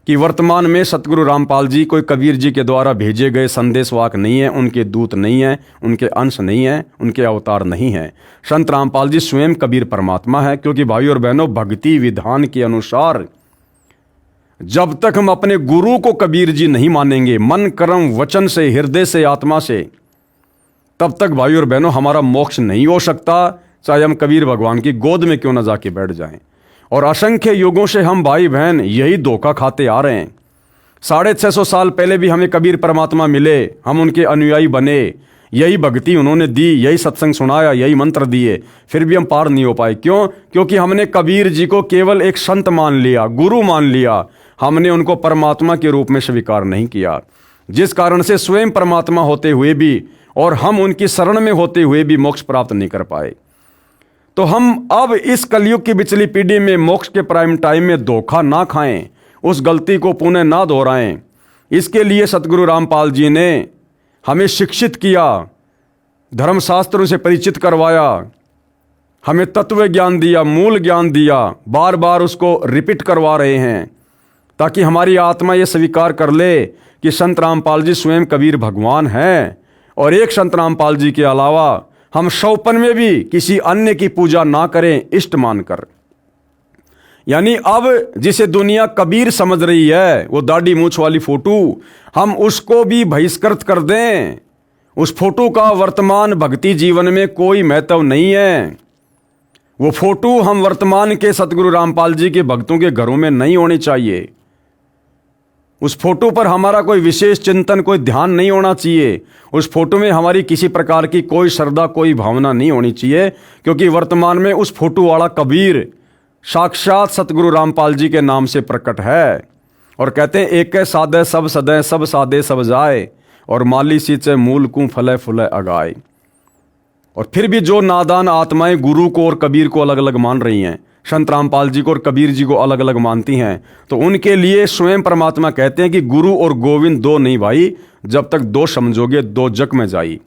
Speaker 1: कि वर्तमान में सतगुरु रामपाल जी कोई कबीर जी के द्वारा भेजे गए संदेशवाहक नहीं है, उनके दूत नहीं है, उनके अंश नहीं है, उनके अवतार नहीं है। संत रामपाल जी स्वयं कबीर परमात्मा है। क्योंकि भाई और बहनों, भक्ति विधान के अनुसार जब तक हम अपने गुरु को कबीर जी नहीं मानेंगे मन कर्म वचन से, हृदय से, आत्मा से, तब तक भाई और बहनों हमारा मोक्ष नहीं हो सकता। चाहे हम कबीर भगवान की गोद में क्यों न जाके बैठ जाएं। और असंख्य युगों से हम भाई बहन यही धोखा खाते आ रहे हैं। 650 साल पहले भी हमें कबीर परमात्मा मिले, हम उनके अनुयायी बने, यही भक्ति उन्होंने दी, यही सत्संग सुनाया, यही मंत्र दिए, फिर भी हम पार नहीं हो पाए। क्यों? क्योंकि हमने कबीर जी को केवल एक संत मान लिया, गुरु मान लिया, हमने उनको परमात्मा के रूप में स्वीकार नहीं किया, जिस कारण से स्वयं परमात्मा होते हुए भी और हम उनकी शरण में होते हुए भी मोक्ष प्राप्त नहीं कर पाए। तो हम अब इस कलयुग की पिछली पीढ़ी में मोक्ष के प्राइम टाइम में धोखा ना खाएं, उस गलती को पुनः ना दोहराएं। इसके लिए सतगुरु रामपाल जी ने हमें शिक्षित किया, धर्मशास्त्रों से परिचित करवाया, हमें तत्व ज्ञान दिया, मूल ज्ञान दिया, बार बार उसको रिपीट करवा रहे हैं ताकि हमारी आत्मा ये स्वीकार कर ले कि संत रामपाल जी स्वयं कबीर भगवान हैं। और एक संत रामपाल जी के अलावा हम शौपन में भी किसी अन्य की पूजा ना करें इष्ट मानकर। यानी अब जिसे दुनिया कबीर समझ रही है, वो दाढ़ी मूछ वाली फोटो, हम उसको भी बहिष्कृत कर दें। उस फोटो का वर्तमान भक्ति जीवन में कोई महत्व नहीं है। वो फोटो हम वर्तमान के सतगुरु रामपाल जी के भक्तों के घरों में नहीं होनी चाहिए। उस फोटो पर हमारा कोई विशेष चिंतन, कोई ध्यान नहीं होना चाहिए। उस फोटो में हमारी किसी प्रकार की कोई श्रद्धा, कोई भावना नहीं होनी चाहिए, क्योंकि वर्तमान में उस फोटो वाला कबीर साक्षात सतगुरु रामपाल जी के नाम से प्रकट है। और कहते हैं एक सादे सब सदै, सब सादे सब जाए, और माली सींचे मूल को फले फुले अगाए। और फिर भी जो नादान आत्माएं गुरु को और कबीर को अलग अलग मान रही हैं, संत रामपाल जी को और कबीर जी को अलग अलग मानती हैं, तो उनके लिए स्वयं परमात्मा कहते हैं कि गुरु और गोविंद दो नहीं भाई, जब तक दो समझोगे दो जग में जाई।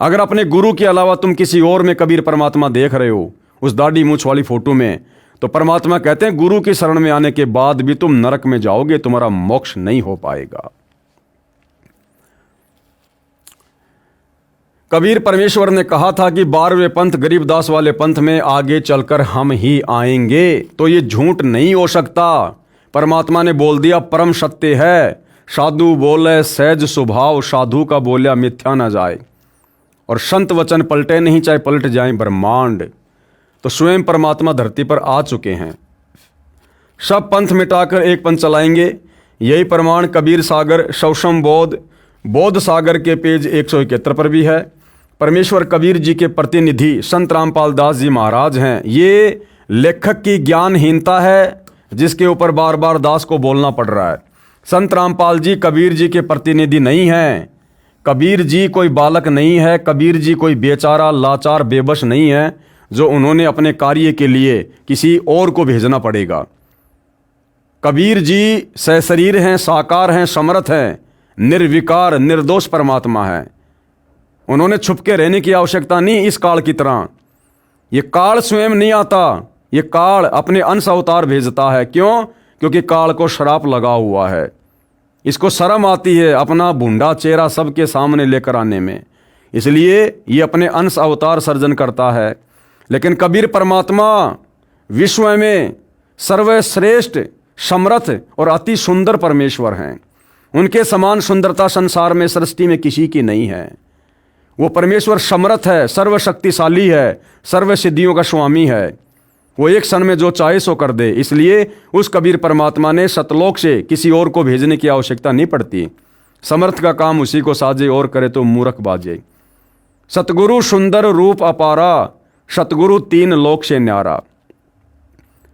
Speaker 1: अगर अपने गुरु के अलावा तुम किसी और में कबीर परमात्मा देख रहे हो, उस दाढ़ी मूछ वाली फोटो में, तो परमात्मा कहते हैं गुरु की शरण में आने के बाद भी तुम नरक में जाओगे, तुम्हारा मोक्ष नहीं हो पाएगा। कबीर परमेश्वर ने कहा था कि 12वें पंथ गरीबदास वाले पंथ में आगे चलकर हम ही आएंगे, तो ये झूठ नहीं हो सकता। परमात्मा ने बोल दिया परम सत्य है, साधु बोले सहज स्वभाव, साधु का बोलिया मिथ्या न जाए। और संत वचन पलटे नहीं, चाहे पलट जाए ब्रह्मांड। तो स्वयं परमात्मा धरती पर आ चुके हैं। सब पंथ मिटाकर एक पंथ चलाएंगे, यही प्रमाण कबीर सागर शौशम बोध सागर के पेज 171 पर भी है। परमेश्वर कबीर जी के प्रतिनिधि संत रामपाल दास जी महाराज हैं। ये लेखक की ज्ञानहीनता है जिसके ऊपर बार बार दास को बोलना पड़ रहा है। संत रामपाल जी कबीर जी के प्रतिनिधि नहीं हैं। कबीर जी कोई बालक नहीं है, कबीर जी कोई बेचारा लाचार बेबस नहीं है जो उन्होंने अपने कार्य के लिए किसी और को भेजना पड़ेगा। कबीर जी सशरीर हैं, साकार हैं, समर्थ हैं, निर्विकार निर्दोष परमात्मा है। उन्होंने छुपके रहने की आवश्यकता नहीं इस काल की तरह। ये काल स्वयं नहीं आता, ये काल अपने अंश अवतार भेजता है। क्यों? क्योंकि काल को श्राप लगा हुआ है। इसको शर्म आती है अपना भूंडा चेहरा सबके सामने लेकर आने में, इसलिए ये अपने अंश अवतार सर्जन करता है। लेकिन कबीर परमात्मा विश्व में सर्वश्रेष्ठ, समर्थ और अति सुंदर परमेश्वर हैं। उनके समान सुंदरता संसार में, सृष्टि में किसी की नहीं है। वो परमेश्वर समर्थ है, सर्वशक्तिशाली है, सर्व सिद्धियों का स्वामी है। वो एक क्षण में जो चाहे सो कर दे। इसलिए उस कबीर परमात्मा ने सतलोक से किसी और को भेजने की आवश्यकता नहीं पड़ती। समर्थ का काम उसी को साजे और करे तो मूर्ख बाजे। सतगुरु सुंदर रूप अपारा, सतगुरु तीन लोक से न्यारा।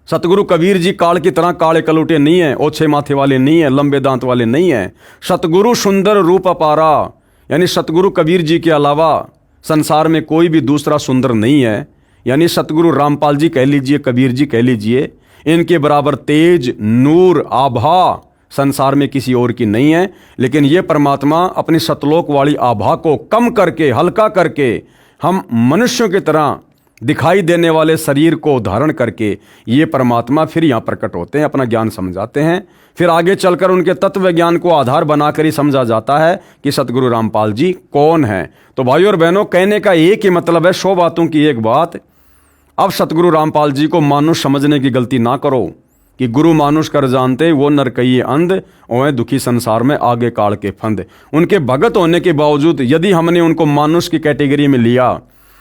Speaker 1: सतगुरु कबीर जी काल की तरह काले कलूटे नहीं है, ओछे माथे वाले नहीं है, लंबे दांत वाले नहीं है। सतगुरु सुंदर रूप अपारा, यानी सतगुरु कबीर जी के अलावा संसार में कोई भी दूसरा सुंदर नहीं है। यानी सतगुरु रामपाल जी कह लीजिए, कबीर जी कह लीजिए, इनके बराबर तेज, नूर, आभा संसार में किसी और की नहीं है। लेकिन ये परमात्मा अपनी सतलोक वाली आभा को कम करके, हल्का करके, हम मनुष्यों की तरह दिखाई देने वाले शरीर को धारण करके ये परमात्मा फिर यहाँ प्रकट होते हैं, अपना ज्ञान समझाते हैं। फिर आगे चलकर उनके तत्व ज्ञान को आधार बनाकर ही समझा जाता है कि सतगुरु रामपाल जी कौन हैं। तो भाइयों और बहनों, कहने का एक ही मतलब है, 100 बातों की एक बात। अब सतगुरु रामपाल जी को मानुष समझने की गलती ना करो कि गुरु मानुष कर जानते वो नर कहिए अंध, ओए दुखी संसार में आगे काल के फंद। उनके भगत होने के बावजूद यदि हमने उनको मानुष की कैटेगरी में लिया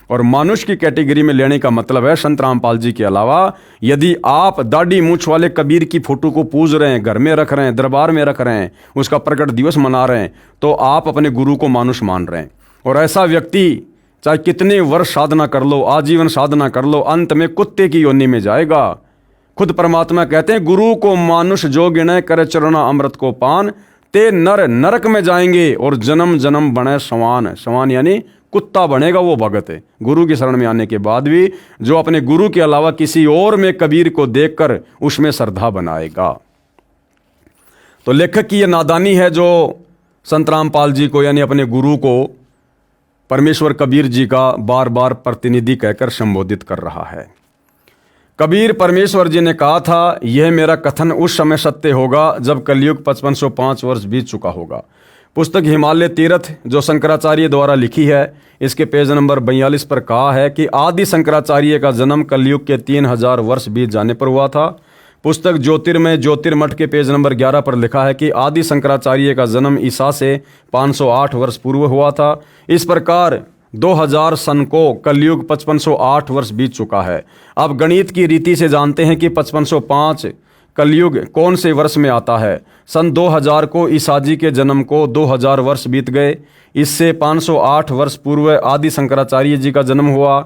Speaker 1: और मानुष की कैटेगरी में लेने का मतलब है संत रामपाल जी के अलावा यदि आप दाढ़ी मूछ वाले कबीर की फोटो को पूज रहे हैं, घर में रख रहे हैं, दरबार में रख रहे हैं, उसका प्रकट दिवस मना रहे हैं, तो आप अपने गुरु को मानुष मान रहे हैं। और ऐसा व्यक्ति चाहे कितने वर्ष साधना कर लो, आजीवन साधना कर लो, अंत में कुत्ते की योनि में जाएगा। खुद परमात्मा कहते हैं, गुरु को मानुष जो गिणे करे चरना अमृत को पान, ते नर नरक में जाएंगे और जन्म जन्म बने समान। समान यानी कुत्ता बनेगा वो भगत है। गुरु की शरण में आने के बाद भी जो अपने गुरु के अलावा किसी और में कबीर को देखकर उसमें श्रद्धा बनाएगा। तो लेखक की यह नादानी है जो संत रामपाल जी को यानी अपने गुरु को परमेश्वर कबीर जी का बार बार प्रतिनिधि कहकर संबोधित कर रहा है। कबीर परमेश्वर जी ने कहा था, यह मेरा कथन उस समय सत्य होगा जब कलयुग 5505 वर्ष बीत चुका होगा। पुस्तक हिमालय तीर्थ जो शंकराचार्य द्वारा लिखी है, इसके पेज नंबर 42 पर कहा है कि आदि शंकराचार्य का जन्म कलयुग के 3000 वर्ष बीत जाने पर हुआ था। पुस्तक ज्योतिर्मय ज्योतिर्मठ के पेज नंबर 11 पर लिखा है कि आदि शंकराचार्य का जन्म ईसा से 508 वर्ष पूर्व हुआ था। इस प्रकार 2000 सन को कलयुग 5508 वर्ष बीत चुका है। अब गणित की रीति से जानते हैं कि 5505 कलयुग कौन से वर्ष में आता है। सन 2000 को ईसा जी के जन्म को 2000 वर्ष बीत गए। इससे 508 वर्ष पूर्व आदि शंकराचार्य जी का जन्म हुआ।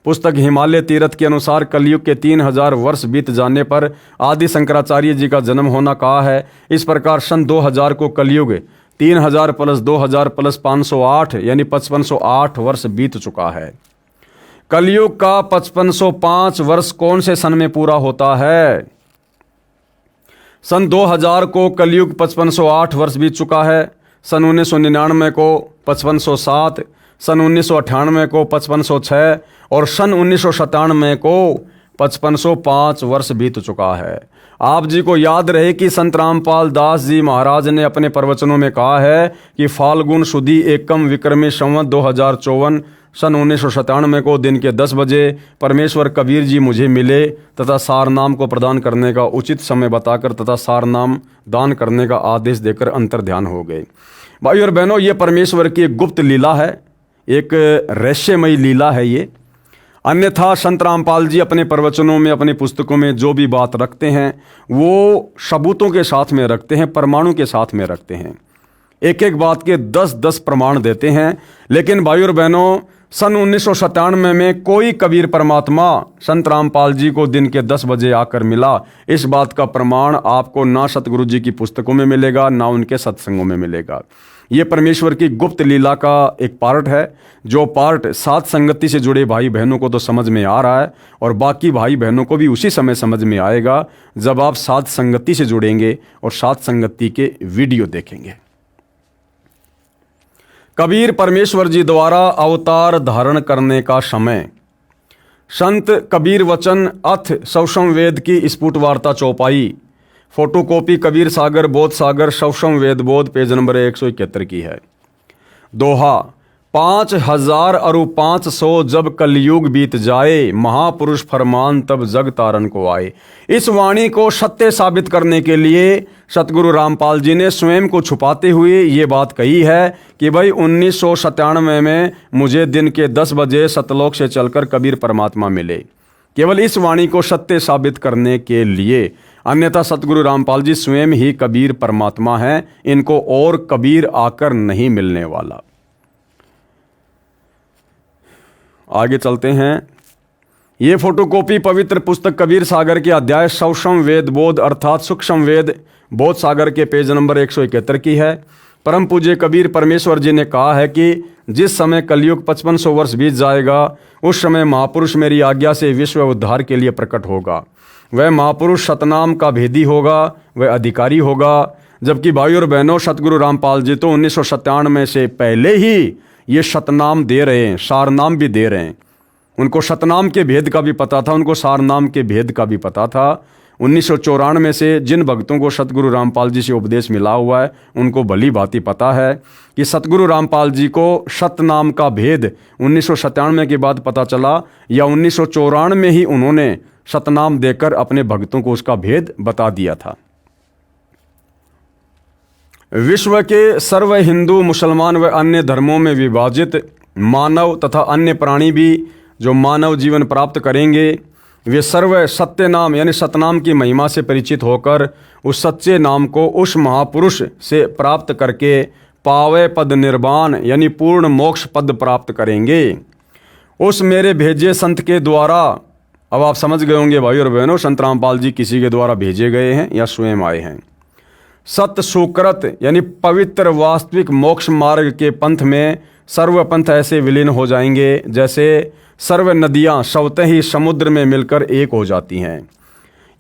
Speaker 1: पुस्तक हिमालय तीर्थ के अनुसार कलयुग के 3000 वर्ष बीत जाने पर आदि शंकराचार्य जी का जन्म होना कहा है। इस प्रकार सन 2000 को कलयुग 3000 प्लस 2000 प्लस 508 यानी 5508 वर्ष बीत चुका है। कलयुग का 5505 वर्ष कौन से सन में पूरा होता है? सन 2000 को कलयुग 5508 वर्ष बीत चुका है। सन 1999 को 5507, सन 1998 को 5506 और सन 1997 को 5505 वर्ष बीत चुका है। आप जी को याद रहे कि संत रामपाल दास जी महाराज ने अपने प्रवचनों में कहा है कि फाल्गुन शुद्धि एकम विक्रमी संवत 2054 सन 1997 को दिन के 10 बजे परमेश्वर कबीर जी मुझे मिले तथा सारनाम को प्रदान करने का उचित समय बताकर तथा सारनाम दान करने का आदेश देकर अंतर ध्यान हो गए। भाई और बहनों, ये परमेश्वर की एक गुप्त लीला है, एक रहस्यमयी लीला है ये। अन्यथा संत रामपाल जी अपने प्रवचनों में, अपनी पुस्तकों में जो भी बात रखते हैं वो सबूतों के साथ में रखते हैं, प्रमाणों के साथ में रखते हैं। एक एक बात के 10-10 प्रमाण देते हैं। लेकिन भाई और बहनों, सन 1997 में कोई कबीर परमात्मा संत रामपाल जी को दिन के 10 बजे आकर मिला, इस बात का प्रमाण आपको ना सतगुरु जी की पुस्तकों में मिलेगा, ना उनके सत्संगों में मिलेगा। ये परमेश्वर की गुप्त लीला का एक पार्ट है, जो पार्ट साथ संगति से जुड़े भाई बहनों को तो समझ में आ रहा है और बाकी भाई बहनों को भी उसी समय समझ में आएगा जब आप साथ संगति से जुड़ेंगे और साथ संगति के वीडियो देखेंगे। कबीर परमेश्वर जी द्वारा अवतार धारण करने का समय। संत कबीर वचन अथ सवसम वेद की स्फुट वार्ता चौपाई, फोटोकॉपी कबीर सागर बोध सागर सवसम वेद बोध पेज नंबर 171 की है। दोहा, 5000 अरु 500 जब कलयुग बीत जाए, महापुरुष फरमान तब जग तारन को आए। इस वाणी को सत्य साबित करने के लिए सतगुरु रामपाल जी ने स्वयं को छुपाते हुए ये बात कही है कि भाई 1997 में मुझे दिन के 10 बजे सतलोक से चलकर कबीर परमात्मा मिले, केवल इस वाणी को सत्य साबित करने के लिए। अन्यथा सतगुरु रामपाल जी स्वयं ही कबीर परमात्मा हैं, इनको और कबीर आकर नहीं मिलने वाला। आगे चलते हैं। ये फोटोकॉपी पवित्र पुस्तक कबीर सागर के अध्याय सवसम वेद बोध अर्थात सूक्ष्म वेद बोध सागर के पेज नंबर 171 की है। परम पूज्य कबीर परमेश्वर जी ने कहा है कि जिस समय कलयुग 5500 वर्ष बीत जाएगा, उस समय महापुरुष मेरी आज्ञा से विश्व उद्धार के लिए प्रकट होगा। वह महापुरुष सतनाम का भेदी होगा, वह अधिकारी होगा। जबकि भाई और बहनों, सतगुरु रामपाल जी तो 1997 से पहले ही ये सतनाम दे रहे हैं, सारनाम भी दे रहे हैं। उनको सतनाम के भेद का भी पता था, उनको सारनाम के भेद का भी पता था। 1994 से जिन भक्तों को सतगुरु रामपाल जी से उपदेश मिला हुआ है, उनको भली भांति पता है कि सतगुरु रामपाल जी को सतनाम का भेद 1997 के बाद पता चला या 1994 में ही उन्होंने सतनाम देकर अपने भक्तों को उसका भेद बता दिया था। विश्व के सर्व हिंदू, मुसलमान व अन्य धर्मों में विभाजित मानव तथा अन्य प्राणी भी जो मानव जीवन प्राप्त करेंगे वे सर्व सत्य नाम यानी सतनाम की महिमा से परिचित होकर उस सच्चे नाम को उस महापुरुष से प्राप्त करके पावे पद निर्वाण यानी पूर्ण मोक्ष पद प्राप्त करेंगे। उस मेरे भेजे संत के द्वारा, अब आप समझ गए होंगे भाई और बहनों, संत रामपाल जी किसी के द्वारा भेजे गए हैं या स्वयं आए हैं। सत्य सुकृत यानी पवित्र वास्तविक मोक्ष मार्ग के पंथ में सर्व पंथ ऐसे विलीन हो जाएंगे जैसे सर्व नदियां स्वतः ही समुद्र में मिलकर एक हो जाती हैं।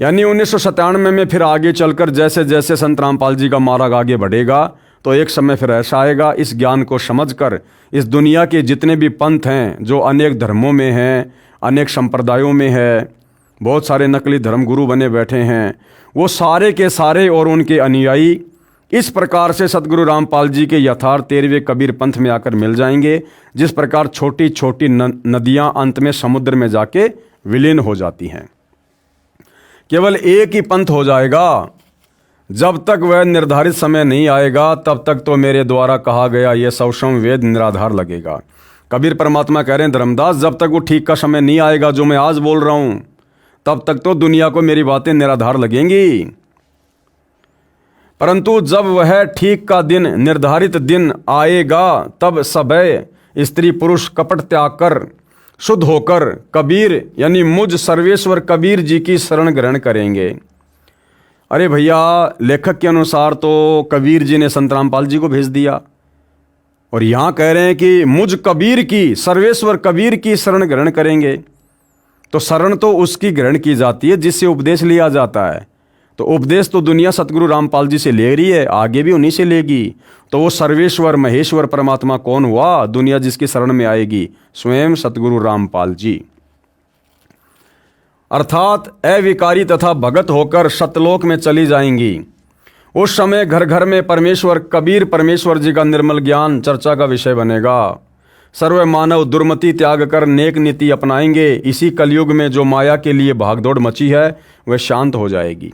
Speaker 1: यानी 1997 में फिर आगे चलकर जैसे जैसे संत रामपाल जी का मार्ग आगे बढ़ेगा तो एक समय फिर ऐसा आएगा, इस ज्ञान को समझकर इस दुनिया के जितने भी पंथ हैं जो अनेक धर्मों में हैं, अनेक संप्रदायों में है, बहुत सारे नकली धर्मगुरु बने बैठे हैं, वो सारे के सारे और उनके अनुयायी इस प्रकार से सतगुरु रामपाल जी के यथार्थ 13वें कबीर पंथ में आकर मिल जाएंगे। जिस प्रकार छोटी छोटी नदियां अंत में समुद्र में जाके विलीन हो जाती हैं। केवल एक ही पंथ हो जाएगा। जब तक वह निर्धारित समय नहीं आएगा तब तक तो मेरे द्वारा कहा गया यह सौषम वेद निराधार लगेगा। कबीर परमात्मा कह रहे हैं, धर्मदास जब तक वो ठीक का समय नहीं आएगा जो मैं आज बोल रहा हूं तब तक तो दुनिया को मेरी बातें निराधार लगेंगी। परंतु जब वह ठीक का दिन, निर्धारित दिन आएगा तब सभय स्त्री पुरुष कपट त्याग कर शुद्ध होकर कबीर यानी मुझ सर्वेश्वर कबीर जी की शरण ग्रहण करेंगे। अरे भैया, लेखक के अनुसार तो कबीर जी ने संत रामपाल जी को भेज दिया और यहां कह रहे हैं कि मुझ कबीर की, सर्वेश्वर कबीर की शरण ग्रहण करेंगे। तो शरण तो उसकी ग्रहण की जाती है जिससे उपदेश लिया जाता है। तो उपदेश तो दुनिया सतगुरु रामपाल जी से ले रही है, आगे भी उन्हीं से लेगी। तो वो सर्वेश्वर महेश्वर परमात्मा कौन हुआ? दुनिया जिसकी शरण में आएगी, स्वयं सतगुरु रामपाल जी। अर्थात अविकारी तथा भगत होकर सतलोक में चली जाएंगी। उस समय घर घर में परमेश्वर कबीर परमेश्वर जी का निर्मल ज्ञान चर्चा का विषय बनेगा। सर्व मानव दुर्मति त्याग कर नेक नीति अपनाएंगे। इसी कलयुग में जो माया के लिए भागदौड़ मची है वह शांत हो जाएगी।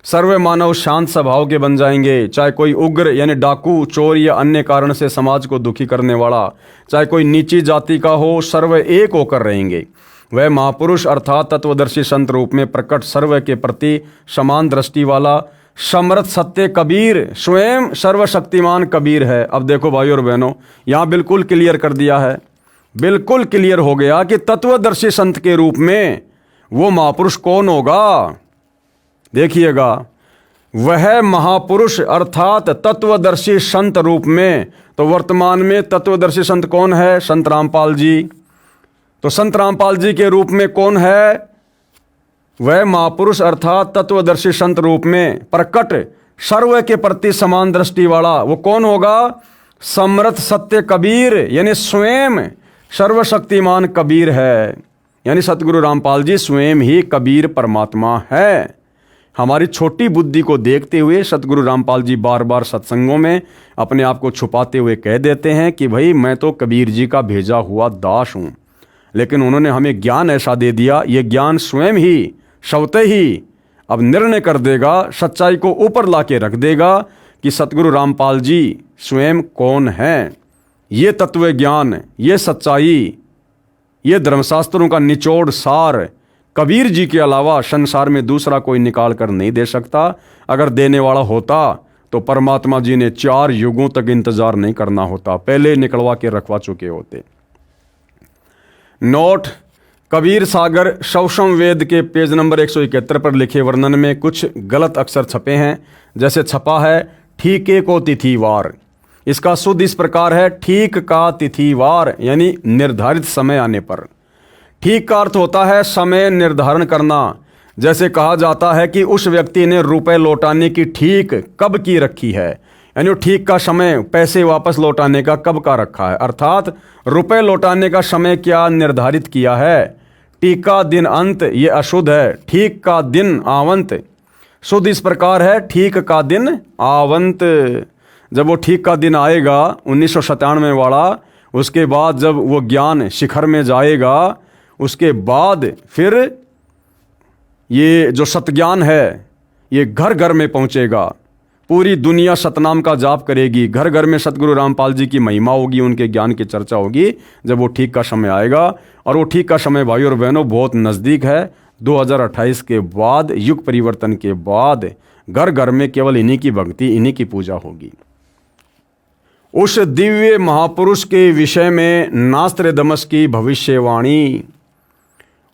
Speaker 1: सर्व मानव शांत स्वभाव के बन जाएंगे। चाहे कोई उग्र यानी डाकू, चोर या अन्य कारण से समाज को दुखी करने वाला, चाहे कोई नीची जाति का हो, सर्व एक होकर रहेंगे। वह महापुरुष अर्थात तत्वदर्शी संत रूप में प्रकट सर्व के प्रति समान दृष्टि वाला समर्थ सत्य कबीर स्वयं सर्वशक्तिमान कबीर है। अब देखो भाई और बहनों, यहाँ बिल्कुल क्लियर कर दिया है, बिल्कुल क्लियर हो गया कि तत्वदर्शी संत के रूप में वो महापुरुष कौन होगा। देखिएगा, वह महापुरुष अर्थात तत्वदर्शी संत रूप में, तो वर्तमान में तत्वदर्शी संत कौन है? संत रामपाल जी। तो संत रामपाल जी के रूप में कौन है? वह महापुरुष अर्थात तत्वदर्शी संत रूप में प्रकट सर्व के प्रति समान दृष्टि वाला वो कौन होगा? समर्थ सत्य कबीर यानी स्वयं सर्वशक्तिमान कबीर है। यानी सतगुरु रामपाल जी स्वयं ही कबीर परमात्मा है। हमारी छोटी बुद्धि को देखते हुए सतगुरु रामपाल जी बार बार सत्संगों में अपने आप को छुपाते हुए कह देते हैं कि भाई मैं तो कबीर जी का भेजा हुआ दास हूँ। लेकिन उन्होंने हमें ज्ञान ऐसा दे दिया, ये ज्ञान स्वयं ही स्वतः ही अब निर्णय कर देगा, सच्चाई को ऊपर ला के रख देगा कि सतगुरु रामपाल जी स्वयं कौन हैं। ये तत्व ज्ञान, ये सच्चाई, ये धर्मशास्त्रों का निचोड़ सार कबीर जी के अलावा संसार में दूसरा कोई निकाल कर नहीं दे सकता। अगर देने वाला होता तो परमात्मा जी ने 4 युगों तक इंतजार नहीं करना होता, पहले निकलवा के रखवा चुके होते। नोट, कबीर सागर सौषम वेद के पेज नंबर 171 पर लिखे वर्णन में कुछ गलत अक्षर छपे हैं। जैसे छपा है ठीके को तिथिवार, इसका शुद्ध इस प्रकार है ठीक का तिथिवार यानी निर्धारित समय आने पर। ठीक का अर्थ होता है समय निर्धारण करना। जैसे कहा जाता है कि उस व्यक्ति ने रुपए लौटाने की ठीक कब की रखी है, यानी ठीक का समय पैसे वापस लौटाने का कब का रखा है, अर्थात रुपए लौटाने का समय क्या निर्धारित किया है। ठीक का दिन अंत ये अशुद्ध है, ठीक का दिन आवंत शुद्ध इस प्रकार है ठीक का दिन आवंत। जब वो ठीक का दिन आएगा 1997 वाला, उसके बाद जब वो ज्ञान शिखर में जाएगा, उसके बाद फिर ये जो सतज्ञान है ये घर घर में पहुंचेगा। पूरी दुनिया सतनाम का जाप करेगी, घर घर में सतगुरु रामपाल जी की महिमा होगी, उनके ज्ञान की चर्चा होगी जब वो ठीक का समय आएगा। और वो ठीक का समय भाई और बहनों बहुत नज़दीक है। 2028 के बाद, युग परिवर्तन के बाद घर घर में केवल इन्हीं की भक्ति, इन्हीं की पूजा होगी। उस दिव्य महापुरुष के विषय में नास्त्रदमस की भविष्यवाणी,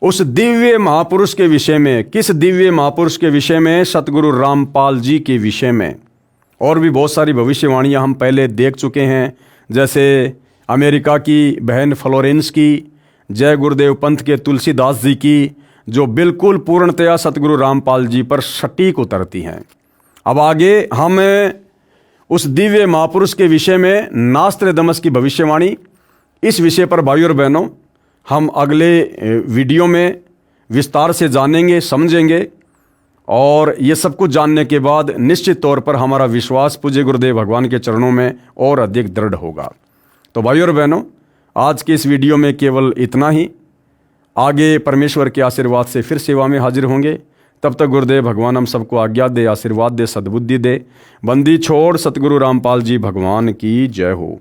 Speaker 1: उस दिव्य महापुरुष के विषय में, किस दिव्य महापुरुष के विषय में? सतगुरु रामपाल जी के विषय में। और भी बहुत सारी भविष्यवाणियां हम पहले देख चुके हैं, जैसे अमेरिका की बहन फ्लोरेंस की, जय गुरुदेव पंथ के तुलसीदास जी की, जो बिल्कुल पूर्णतया सतगुरु रामपाल जी पर सटीक उतरती हैं। अब आगे हम उस दिव्य महापुरुष के विषय में नास्त्रदमस की भविष्यवाणी, इस विषय पर भाई और बहनों हम अगले वीडियो में विस्तार से जानेंगे, समझेंगे। और ये सब कुछ जानने के बाद निश्चित तौर पर हमारा विश्वास पूज्य गुरुदेव भगवान के चरणों में और अधिक दृढ़ होगा। तो भाई और बहनों, आज के इस वीडियो में केवल इतना ही। आगे परमेश्वर के आशीर्वाद से फिर सेवा में हाजिर होंगे। तब तक गुरुदेव भगवान हम सबको आज्ञा दे, आशीर्वाद दे, सद्बुद्धि दे। बंदी छोड़ सतगुरु रामपाल जी भगवान की जय हो।